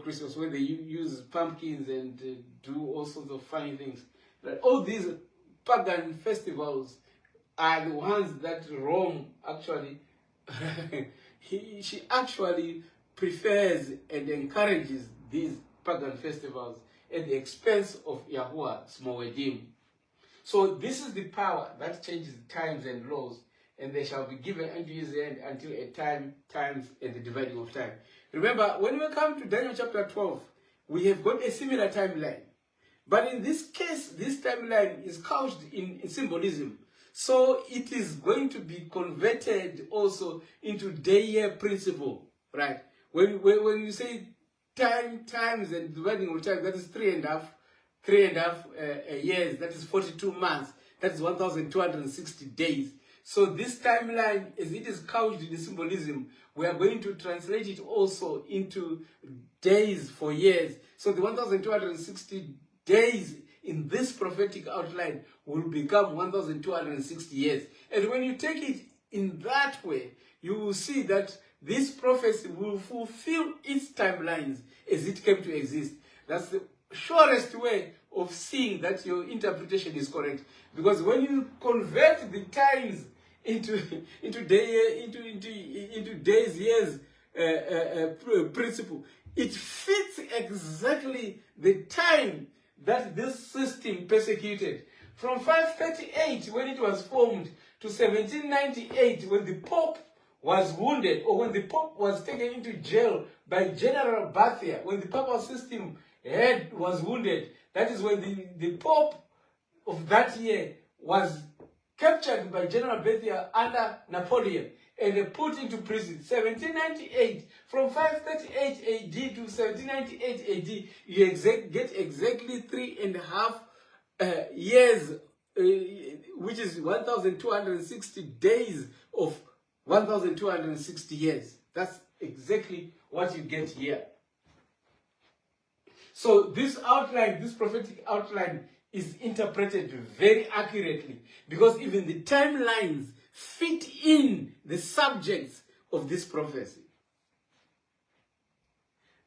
Christmas, where they use pumpkins and do all sorts of funny things. That all these pagan festivals are the ones that Rome actually, she actually prefers and encourages these pagan festivals at the expense of Yahuwah's Moedim. So this is the power that changes times and laws, and they shall be given unto his hand until a times, and the dividing of time. Remember, when we come to Daniel chapter 12, we have got a similar timeline. But in this case, this timeline is couched in symbolism. So it is going to be converted also into day-year principle, right? When you say times and dividing of time, that is 3.5 years, that is 42 months, that is 1,260 days. So this timeline, as it is couched in the symbolism, we are going to translate it also into days for years. So the 1,260 days in this prophetic outline will become 1,260 years. And when you take it in that way, you will see that this prophecy will fulfill its timelines as it came to exist. That's the surest way of seeing that your interpretation is correct. Because when you convert the times into days, years principle, it fits exactly the time that this system persecuted. From 538, when it was formed, to 1798, when the Pope was wounded, or when the Pope was taken into jail by General Bathia, when the papal system head was wounded, that is when the Pope of that year was captured by General Bathia under Napoleon and put into prison. 1798, from 538 AD to 1798 AD, you get exactly 3.5 years, which is 1,260 days of 1,260 years. That's exactly what you get here. So this outline, this prophetic outline, is interpreted very accurately, because even the timelines fit in the subjects of this prophecy.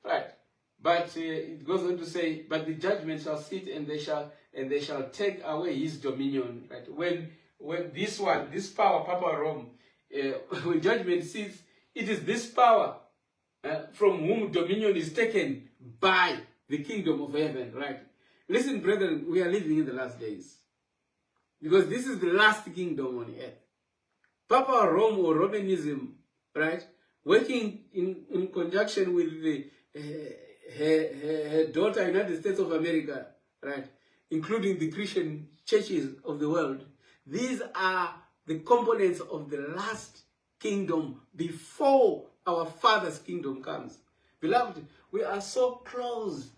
Right. But it goes on to say, but the judgment shall sit, and they shall take away his dominion. Right. When this power, Papa Rome, when judgment sits, it is this power from whom dominion is taken by the kingdom of heaven. Right. Listen, brethren, we are living in the last days, because this is the last kingdom on earth. Papa Rome, or Romanism, right, working in conjunction with her daughter, United States of America, right, including the Christian churches of the world. These are the components of the last kingdom before our Father's kingdom comes. Beloved, we are so close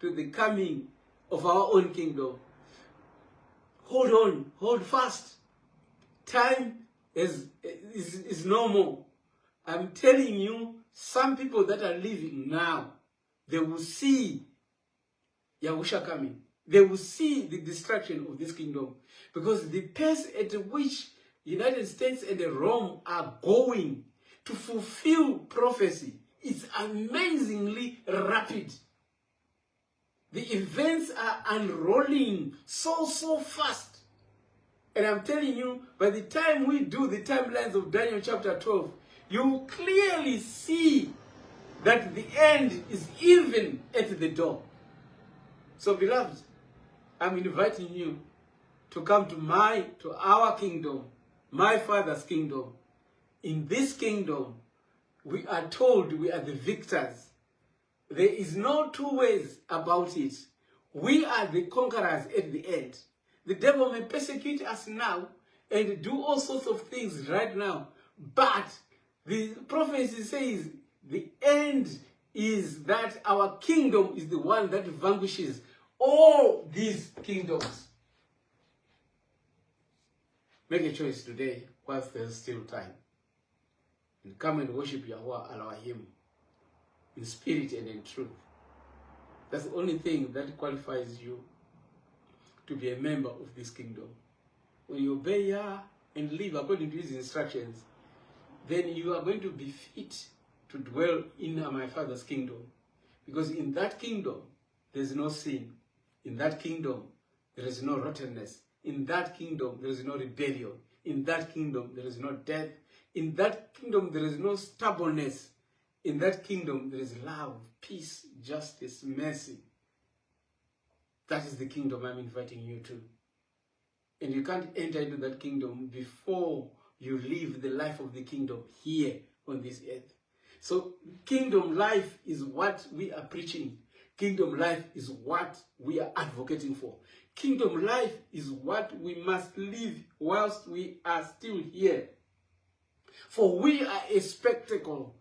to the coming of our own kingdom. Hold on, hold fast. Time is no more. I'm telling you, some people that are living now, they will see Yahusha coming. They will see the destruction of this kingdom. Because the pace at which United States and Rome are going to fulfill prophecy is amazingly rapid. The events are unrolling so fast. And I'm telling you, by the time we do the timelines of Daniel chapter 12, you will clearly see that the end is even at the door. So, beloved, I'm inviting you to come to our kingdom, my Father's kingdom. In this kingdom, we are told we are the victors. There is no two ways about it. We are the conquerors at the end. The devil may persecute us now and do all sorts of things right now, but the prophecy says the end is that our kingdom is the one that vanquishes all these kingdoms. Make a choice today whilst there's still time, and come and worship Yahweh Elohim in spirit and in truth. That's the only thing that qualifies you to be a member of this kingdom. When you obey Yah and live according to his instructions, then you are going to be fit to dwell in my Father's kingdom. Because in that kingdom, there's no sin. In that kingdom, there is no rottenness. In that kingdom, there is no rebellion. In that kingdom, there is no death. In that kingdom, there is no stubbornness. In that kingdom, there is love, peace, justice, mercy. That is the kingdom I'm inviting you to. And you can't enter into that kingdom before you live the life of the kingdom here on this earth. So kingdom life is what we are preaching. Kingdom life is what we are advocating for. Kingdom life is what we must live whilst we are still here. For we are a spectacle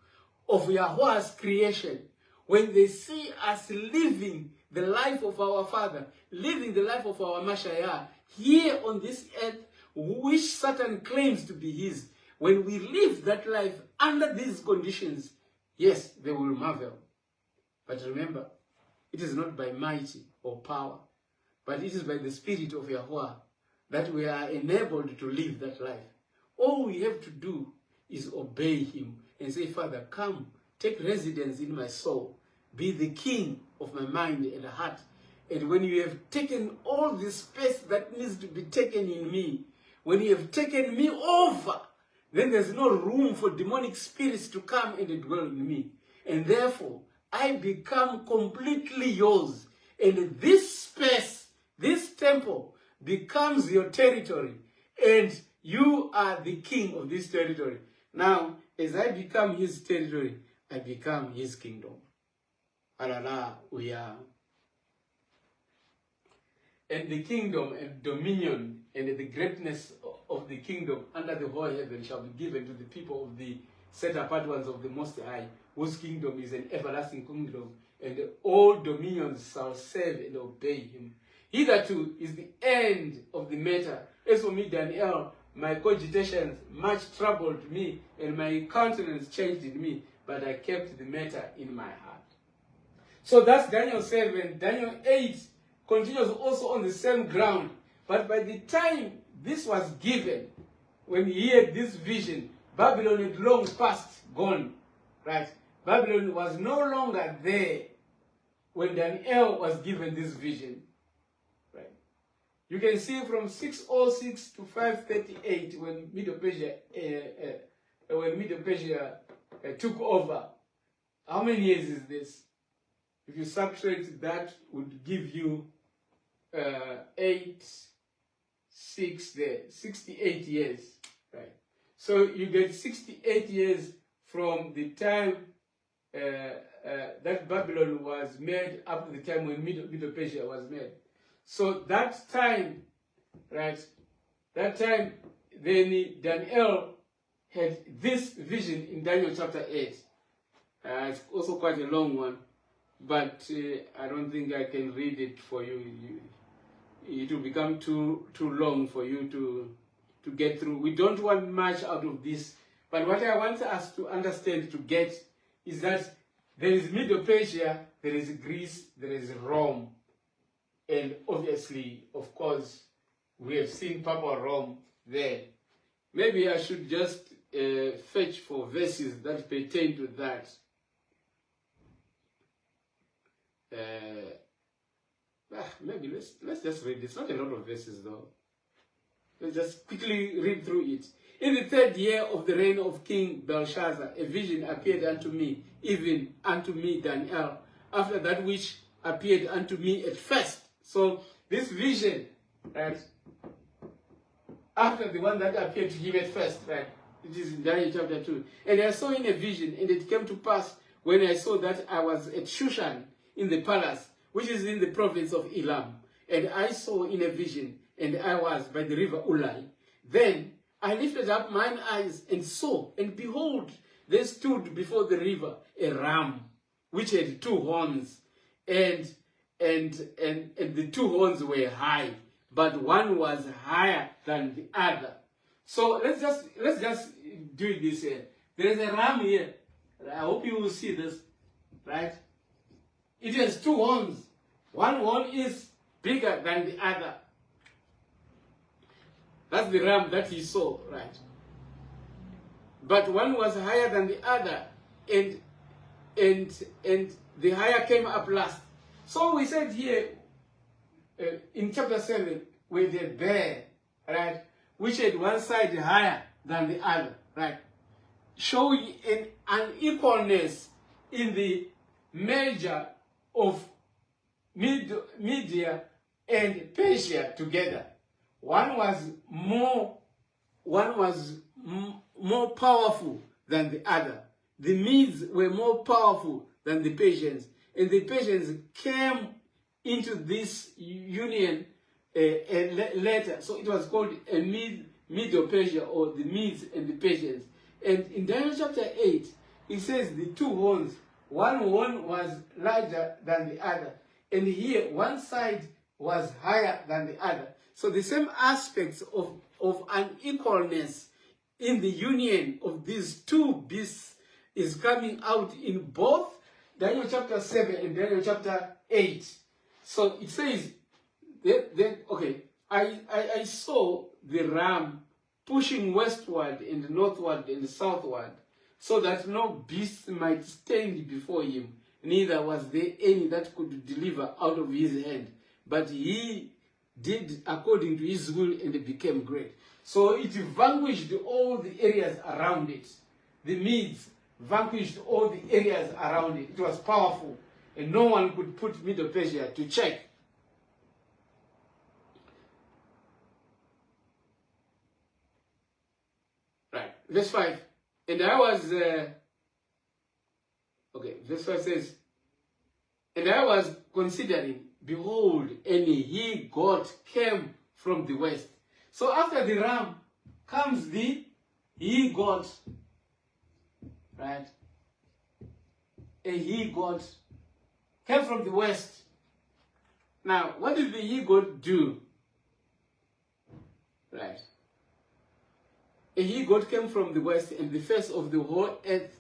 of Yahweh's creation. When they see us living the life of our Father, living the life of our Messiah here on this earth, which Satan claims to be his, when we live that life under these conditions, yes, they will marvel. But remember, it is not by might or power, but it is by the Spirit of Yahweh that we are enabled to live that life. All we have to do is obey him and say, Father, come, take residence in my soul. Be the king of my mind and heart. And when you have taken all the space that needs to be taken in me, when you have taken me over, then there's no room for demonic spirits to come and dwell in me. And therefore, I become completely yours. And this space, this temple, becomes your territory. And you are the king of this territory. Now, as I become his territory, I become his kingdom. Hallelujah. And the kingdom and dominion and the greatness of the kingdom under the whole heaven shall be given to the people of the set apart ones of the Most High, whose kingdom is an everlasting kingdom, and all dominions shall serve and obey him. Hitherto is the end of the matter. As for me, Daniel, my cogitations much troubled me, and my countenance changed in me, but I kept the matter in my heart. So that's Daniel 7. Daniel 8 continues also on the same ground. But by the time this was given, when he had this vision, Babylon had long past gone. Right? Babylon was no longer there when Daniel was given this vision. Right? You can see from 606 to 538 when Medo-Persia took over. How many years is this? If you subtract that, would give you 8, 6 there, 68 years, right? So you get 68 years from the time that Babylon was made up to the time when Medo-Persia was made. So that time, right, that time, then Daniel had this vision in Daniel chapter 8. It's also quite a long one. But I don't think I can read it for you. It will become too long for you to get through. We don't want much out of this. But what I want us to understand, to get, is that there is Medo-Persia, there is Greece, there is Rome. And obviously, of course, we have seen Papa Rome there. Maybe I should just fetch for verses that pertain to that. Maybe let's just read. It's not a lot of verses though. Let's just quickly read through it. In the 3rd year of the reign of King Belshazzar, a vision appeared unto me, even unto me Daniel, after that which appeared unto me at first. So this vision, right, after the one that appeared to him at first, right, it is in Daniel chapter 2. And I saw in a vision, and it came to pass when I saw that I was at Shushan, in the palace, which is in the province of Elam. And I saw in a vision, and I was by the river Ulai. Then I lifted up mine eyes and saw, and behold, there stood before the river a ram, which had 2 horns, and the 2 horns were high, but one was higher than the other. So let's just do this here. There is a ram here. I hope you will see this, right? It has 2 horns. One horn is bigger than the other. That's the ram that he saw, right? But one was higher than the other, and the higher came up last. So we said here, in chapter 7, with the bear, right, which had one side higher than the other, right, showing an unequalness in the measure of Media and Persia together. One was more powerful than the other. The Medes were more powerful than the Persians, and the Persians came into this union later. So it was called a Medo-Persia, or the Medes and the Persians. And in Daniel chapter 8, it says the two horns, one horn was larger than the other. And here, one side was higher than the other. So the same aspects of unequalness in the union of these two beasts is coming out in both Daniel chapter 7 and Daniel chapter 8. So it says, okay, I saw the ram pushing westward and northward and southward, so that no beast might stand before him, neither was there any that could deliver out of his hand. But he did according to his will and became great. So it vanquished all the areas around it. The Medes vanquished all the areas around it. It was powerful, and no one could put Medo-Persia to check. Right, verse 5. And I was, verse 5 says, and I was considering, behold, and he goat came from the west. So after the ram comes the he goat, right? A he goat came from the west. Now, what did the he goat do? Right. A he goat came from the west, and the face of the whole earth,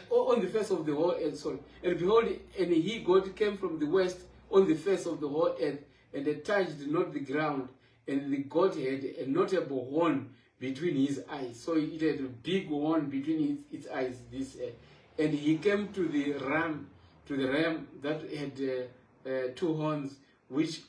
on the face of the whole earth, sorry. And behold, and a he goat came from the west on the face of the whole earth, and it touched not the ground, and the goat had a notable horn between his eyes. So it had a big horn between its eyes. And he came to the ram that had two horns, which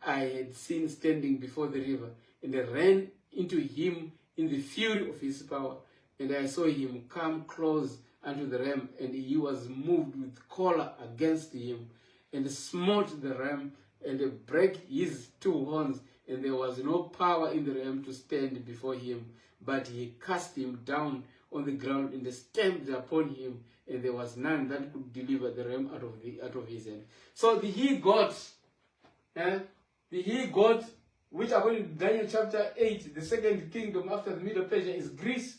I had seen standing before the river, and I ran into him in the fury of his power, and I saw him come close unto the ram, and he was moved with choler against him, and smote the ram, and brake his two horns, and there was no power in the ram to stand before him, but he cast him down on the ground and stamped upon him, and there was none that could deliver the ram out of his hand. So the he goat, which according to Daniel chapter 8, the second kingdom after the Medo-Persia is Greece.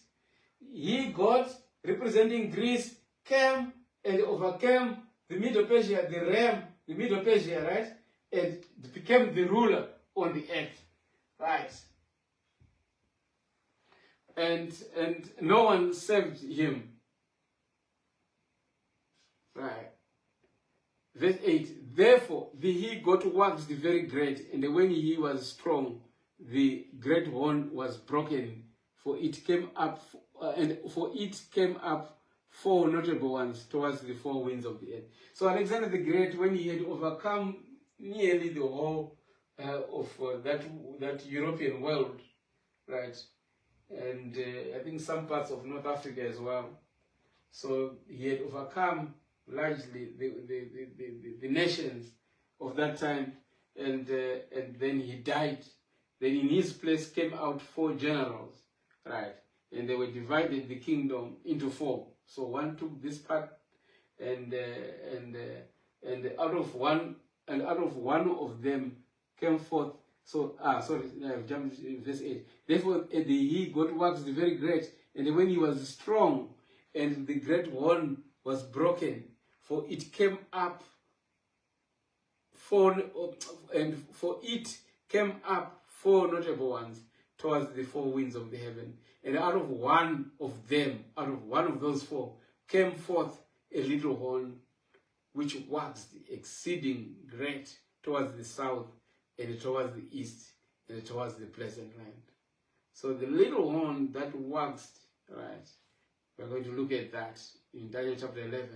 He goat, representing Greece, came and overcame the Medo-Persia, the ram, the Medo-Persia, right? And became the ruler on the earth, right? And no one saved him, right? Verse 8, therefore the he goat waxed very great, and when he was strong, the great horn was broken, for it came up, four notable ones towards the four winds of the earth. So Alexander the Great, when he had overcome nearly the whole of that European world, right, and I think some parts of North Africa as well. So he had overcome largely the nations of that time, and then he died. Then in his place came out four generals, right, and they were divided the kingdom into four. So one took this part, and out of one of them came forth. So I've jumped in verse 8. Therefore the he goat waxed very great, and when he was strong, and the great horn was broken, for it came up four notable ones towards the four winds of the heaven. And out of one of those four, came forth a little horn, which waxed exceeding great towards the south, and towards the east, and towards the pleasant land. So the little horn that waxed, right, we're going to look at that in Daniel chapter 11.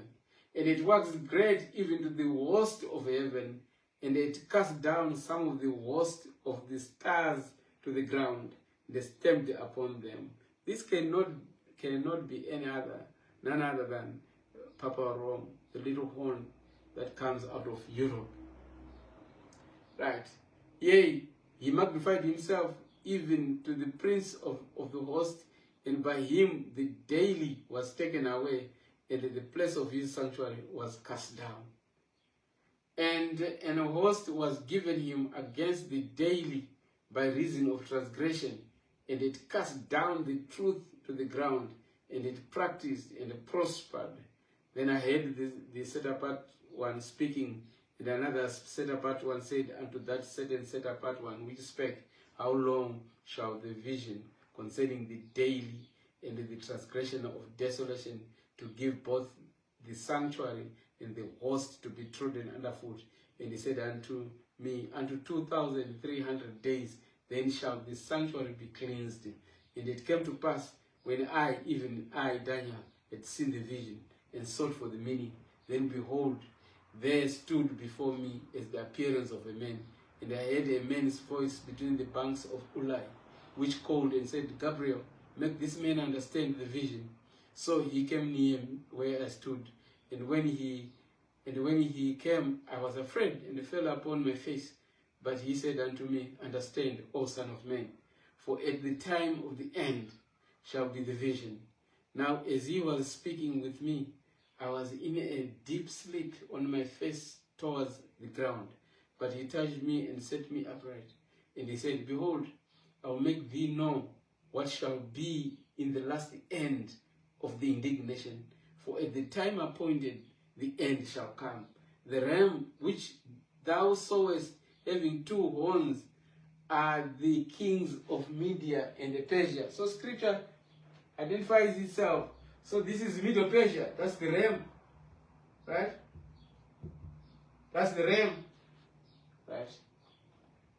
And it waxed great even to the host of heaven, and it cast down some of the host of the stars to the ground, and stamped upon them. This cannot be none other than Papa Rome, the little horn that comes out of Europe. Right. Yea, he magnified himself even to the prince of the host, and by him the daily was taken away, and the place of his sanctuary was cast down. And a host was given him against the daily by reason of transgression, and it cast down the truth to the ground, and it practiced and prospered. Then I heard the set-apart one speaking, and another set-apart one said unto that certain set-apart one which spake, how long shall the vision concerning the daily and the transgression of desolation to give both the sanctuary and the host to be trodden underfoot? And he said unto me, unto 2,300 days, then shall the sanctuary be cleansed. And it came to pass, when I, even I, Daniel, had seen the vision, and sought for the meaning, then behold, there stood before me as the appearance of a man, and I heard a man's voice between the banks of Ulai, which called and said, Gabriel, make this man understand the vision. So he came near where I stood, and when he came, I was afraid, and fell upon my face. But he said unto me, understand, O son of man, for at the time of the end shall be the vision. Now as he was speaking with me, I was in a deep sleep on my face towards the ground. But he touched me and set me upright. And he said, behold, I will make thee know what shall be in the last end of the indignation. For at the time appointed, the end shall come. The ram which thou sawest having two horns are the kings of Media and Persia. So scripture identifies itself. So this is Middle Persia. That's the ram. Right? That's the ram. Right?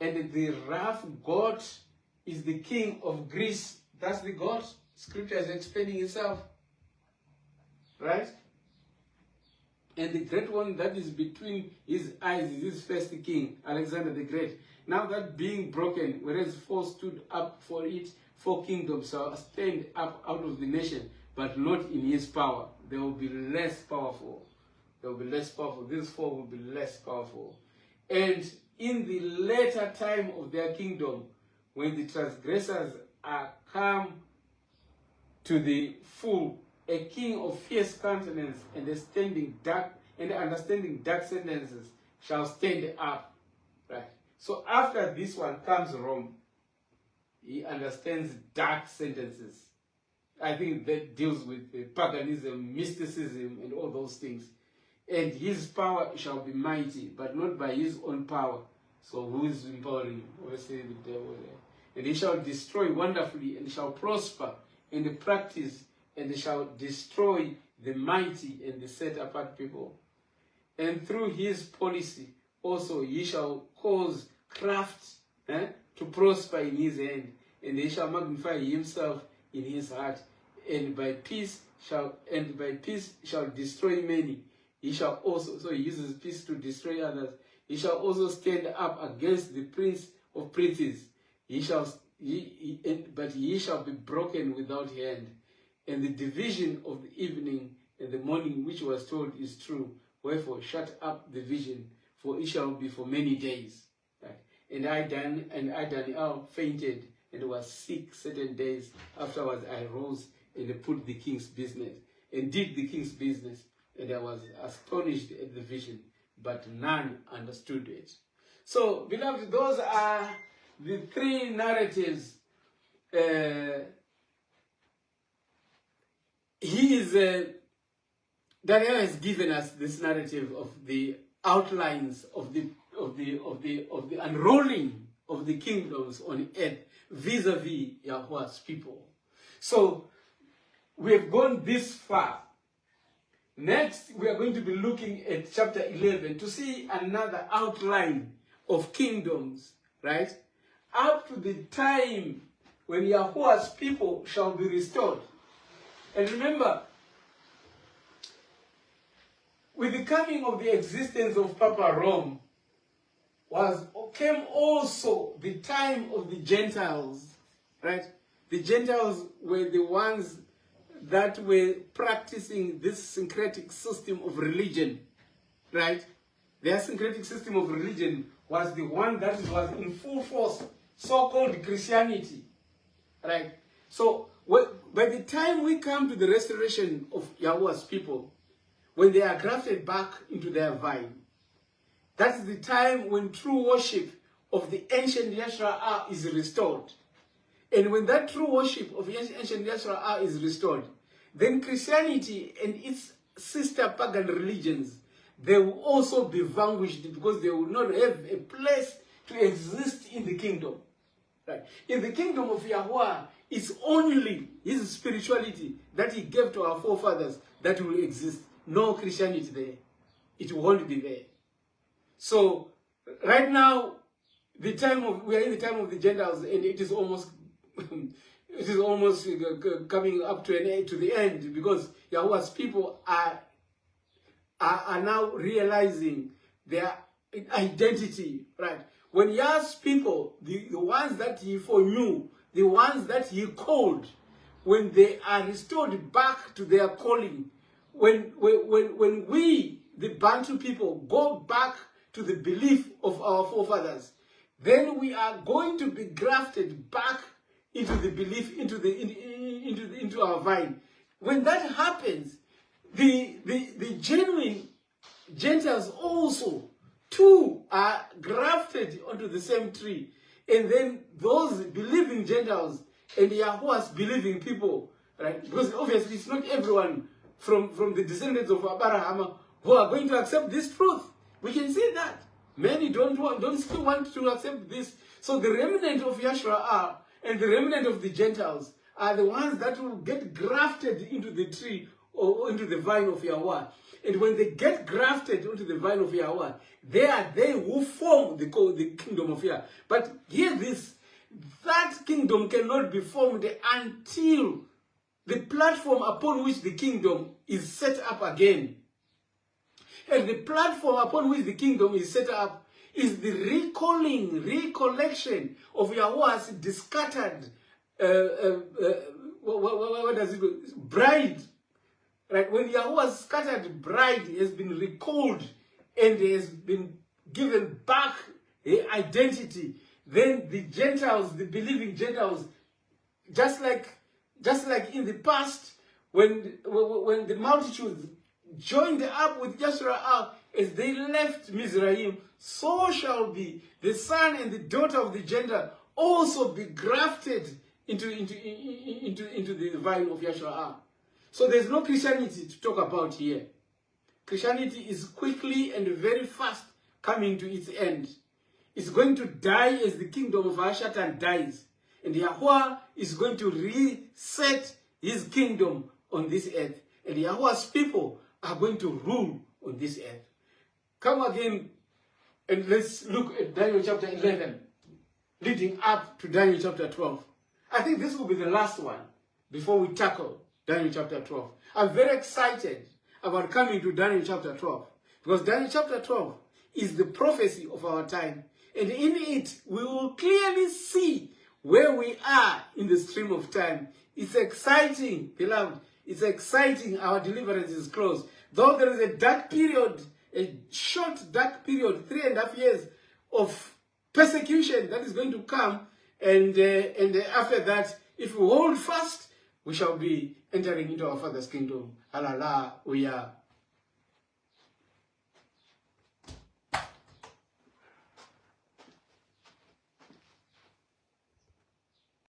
And the rough goat is the king of Greece. That's the goat. Scripture is explaining itself. Right? And the great one that is between his eyes is his first king, Alexander the Great. Now that being broken, whereas four stood up for it, four kingdoms shall stand up out of the nation, but not in his power. They will be less powerful. They will be less powerful. These four will be less powerful. And in the later time of their kingdom, when the transgressors are come to the full, a king of fierce countenance and understanding dark sentences shall stand up. Right. So after this one comes Rome. He understands dark sentences. I think that deals with paganism, mysticism, and all those things. And his power shall be mighty, but not by his own power. So who is empowering him? Obviously the devil there. And he shall destroy wonderfully, and shall prosper in the practice, and shall destroy the mighty and the set apart people. And through his policy also he shall cause craft to prosper in his hand, and he shall magnify himself in his heart, and by peace shall destroy many. He shall also, so he uses peace to destroy others. He shall also stand up against the prince of princes. But he shall be broken without hand. And the division of the evening and the morning which was told is true. Wherefore shut up the vision, for it shall be for many days. Right? And I Daniel fainted and was sick certain days. Afterwards I rose and put the king's business, and did the king's business. And I was astonished at the vision, but none understood it. So, beloved, those are the three narratives. Daniel has given us this narrative of the outlines of the unrolling of the kingdoms on earth vis-a-vis Yahweh's people. So we have gone this far. Next, we are going to be looking at chapter 11 to see another outline of kingdoms, right? Up to the time when Yahweh's people shall be restored. And remember, with the coming of the existence of Papa Rome, came also the time of the Gentiles, right? The Gentiles were the ones that were practicing this syncretic system of religion, right? Their syncretic system of religion was the one that was in full force, so-called Christianity, right? So by the time we come to the restoration of Yahweh's people, when they are grafted back into their vine, that's the time when true worship of the ancient Yahshua is restored. And when that true worship of ancient Yahshua is restored, then Christianity and its sister pagan religions, they will also be vanquished because they will not have a place to exist in the kingdom. Right? In the kingdom of Yahweh, it's only his spirituality that he gave to our forefathers that will exist. No Christianity there. It won't be there. So right now, we are in the time of the Gentiles, and it is almost coming up to the end, because Yahweh's people are now realizing their identity, right? When Yahweh's people, the ones that he foreknew, the ones that he called, when they are restored back to their calling, when we, the Bantu people, go back to the belief of our forefathers, then we are going to be grafted back into the belief, into our vine. When that happens, the genuine Gentiles also too are grafted onto the same tree. And then those believing Gentiles and Yahweh's believing people, right? Because obviously it's not everyone from the descendants of Abraham who are going to accept this truth. We can see that. Many don't still want to accept this. So the remnant of Yahshua and the remnant of the Gentiles are the ones that will get grafted into the tree or into the vine of Yahweh. And when they get grafted into the vine of Yahweh, they are they who form the kingdom of Yahweh. But hear this, that kingdom cannot be formed until the platform upon which the kingdom is set up again. And the platform upon which the kingdom is set up is the recollection of Yahweh's discattered, what does it mean? Bride. Right? When Yahweh's scattered bride has been recalled and has been given back her identity, then the Gentiles, the believing Gentiles, just like in the past, when the multitudes joined up with Yahshua as they left Mizraim, so shall be the son and the daughter of the Gentile also be grafted into the vine of Yahshua. So there's no Christianity to talk about here. Christianity is quickly and very fast coming to its end. It's going to die as the kingdom of Ashatan dies. And Yahweh is going to reset his kingdom on this earth. And Yahweh's people are going to rule on this earth. Come again and let's look at Daniel chapter 11, leading up to Daniel chapter 12. I think this will be the last one before we tackle Daniel chapter 12. I'm very excited about coming to Daniel chapter 12, because Daniel chapter 12 is the prophecy of our time. And in it, we will clearly see where we are in the stream of time. It's exciting, beloved. It's exciting. Our deliverance is close. Though there is a dark period, a short dark period, 3.5 years of persecution that is going to come. And after that, if we hold fast, we shall be entering into our Father's kingdom. Hallelujah.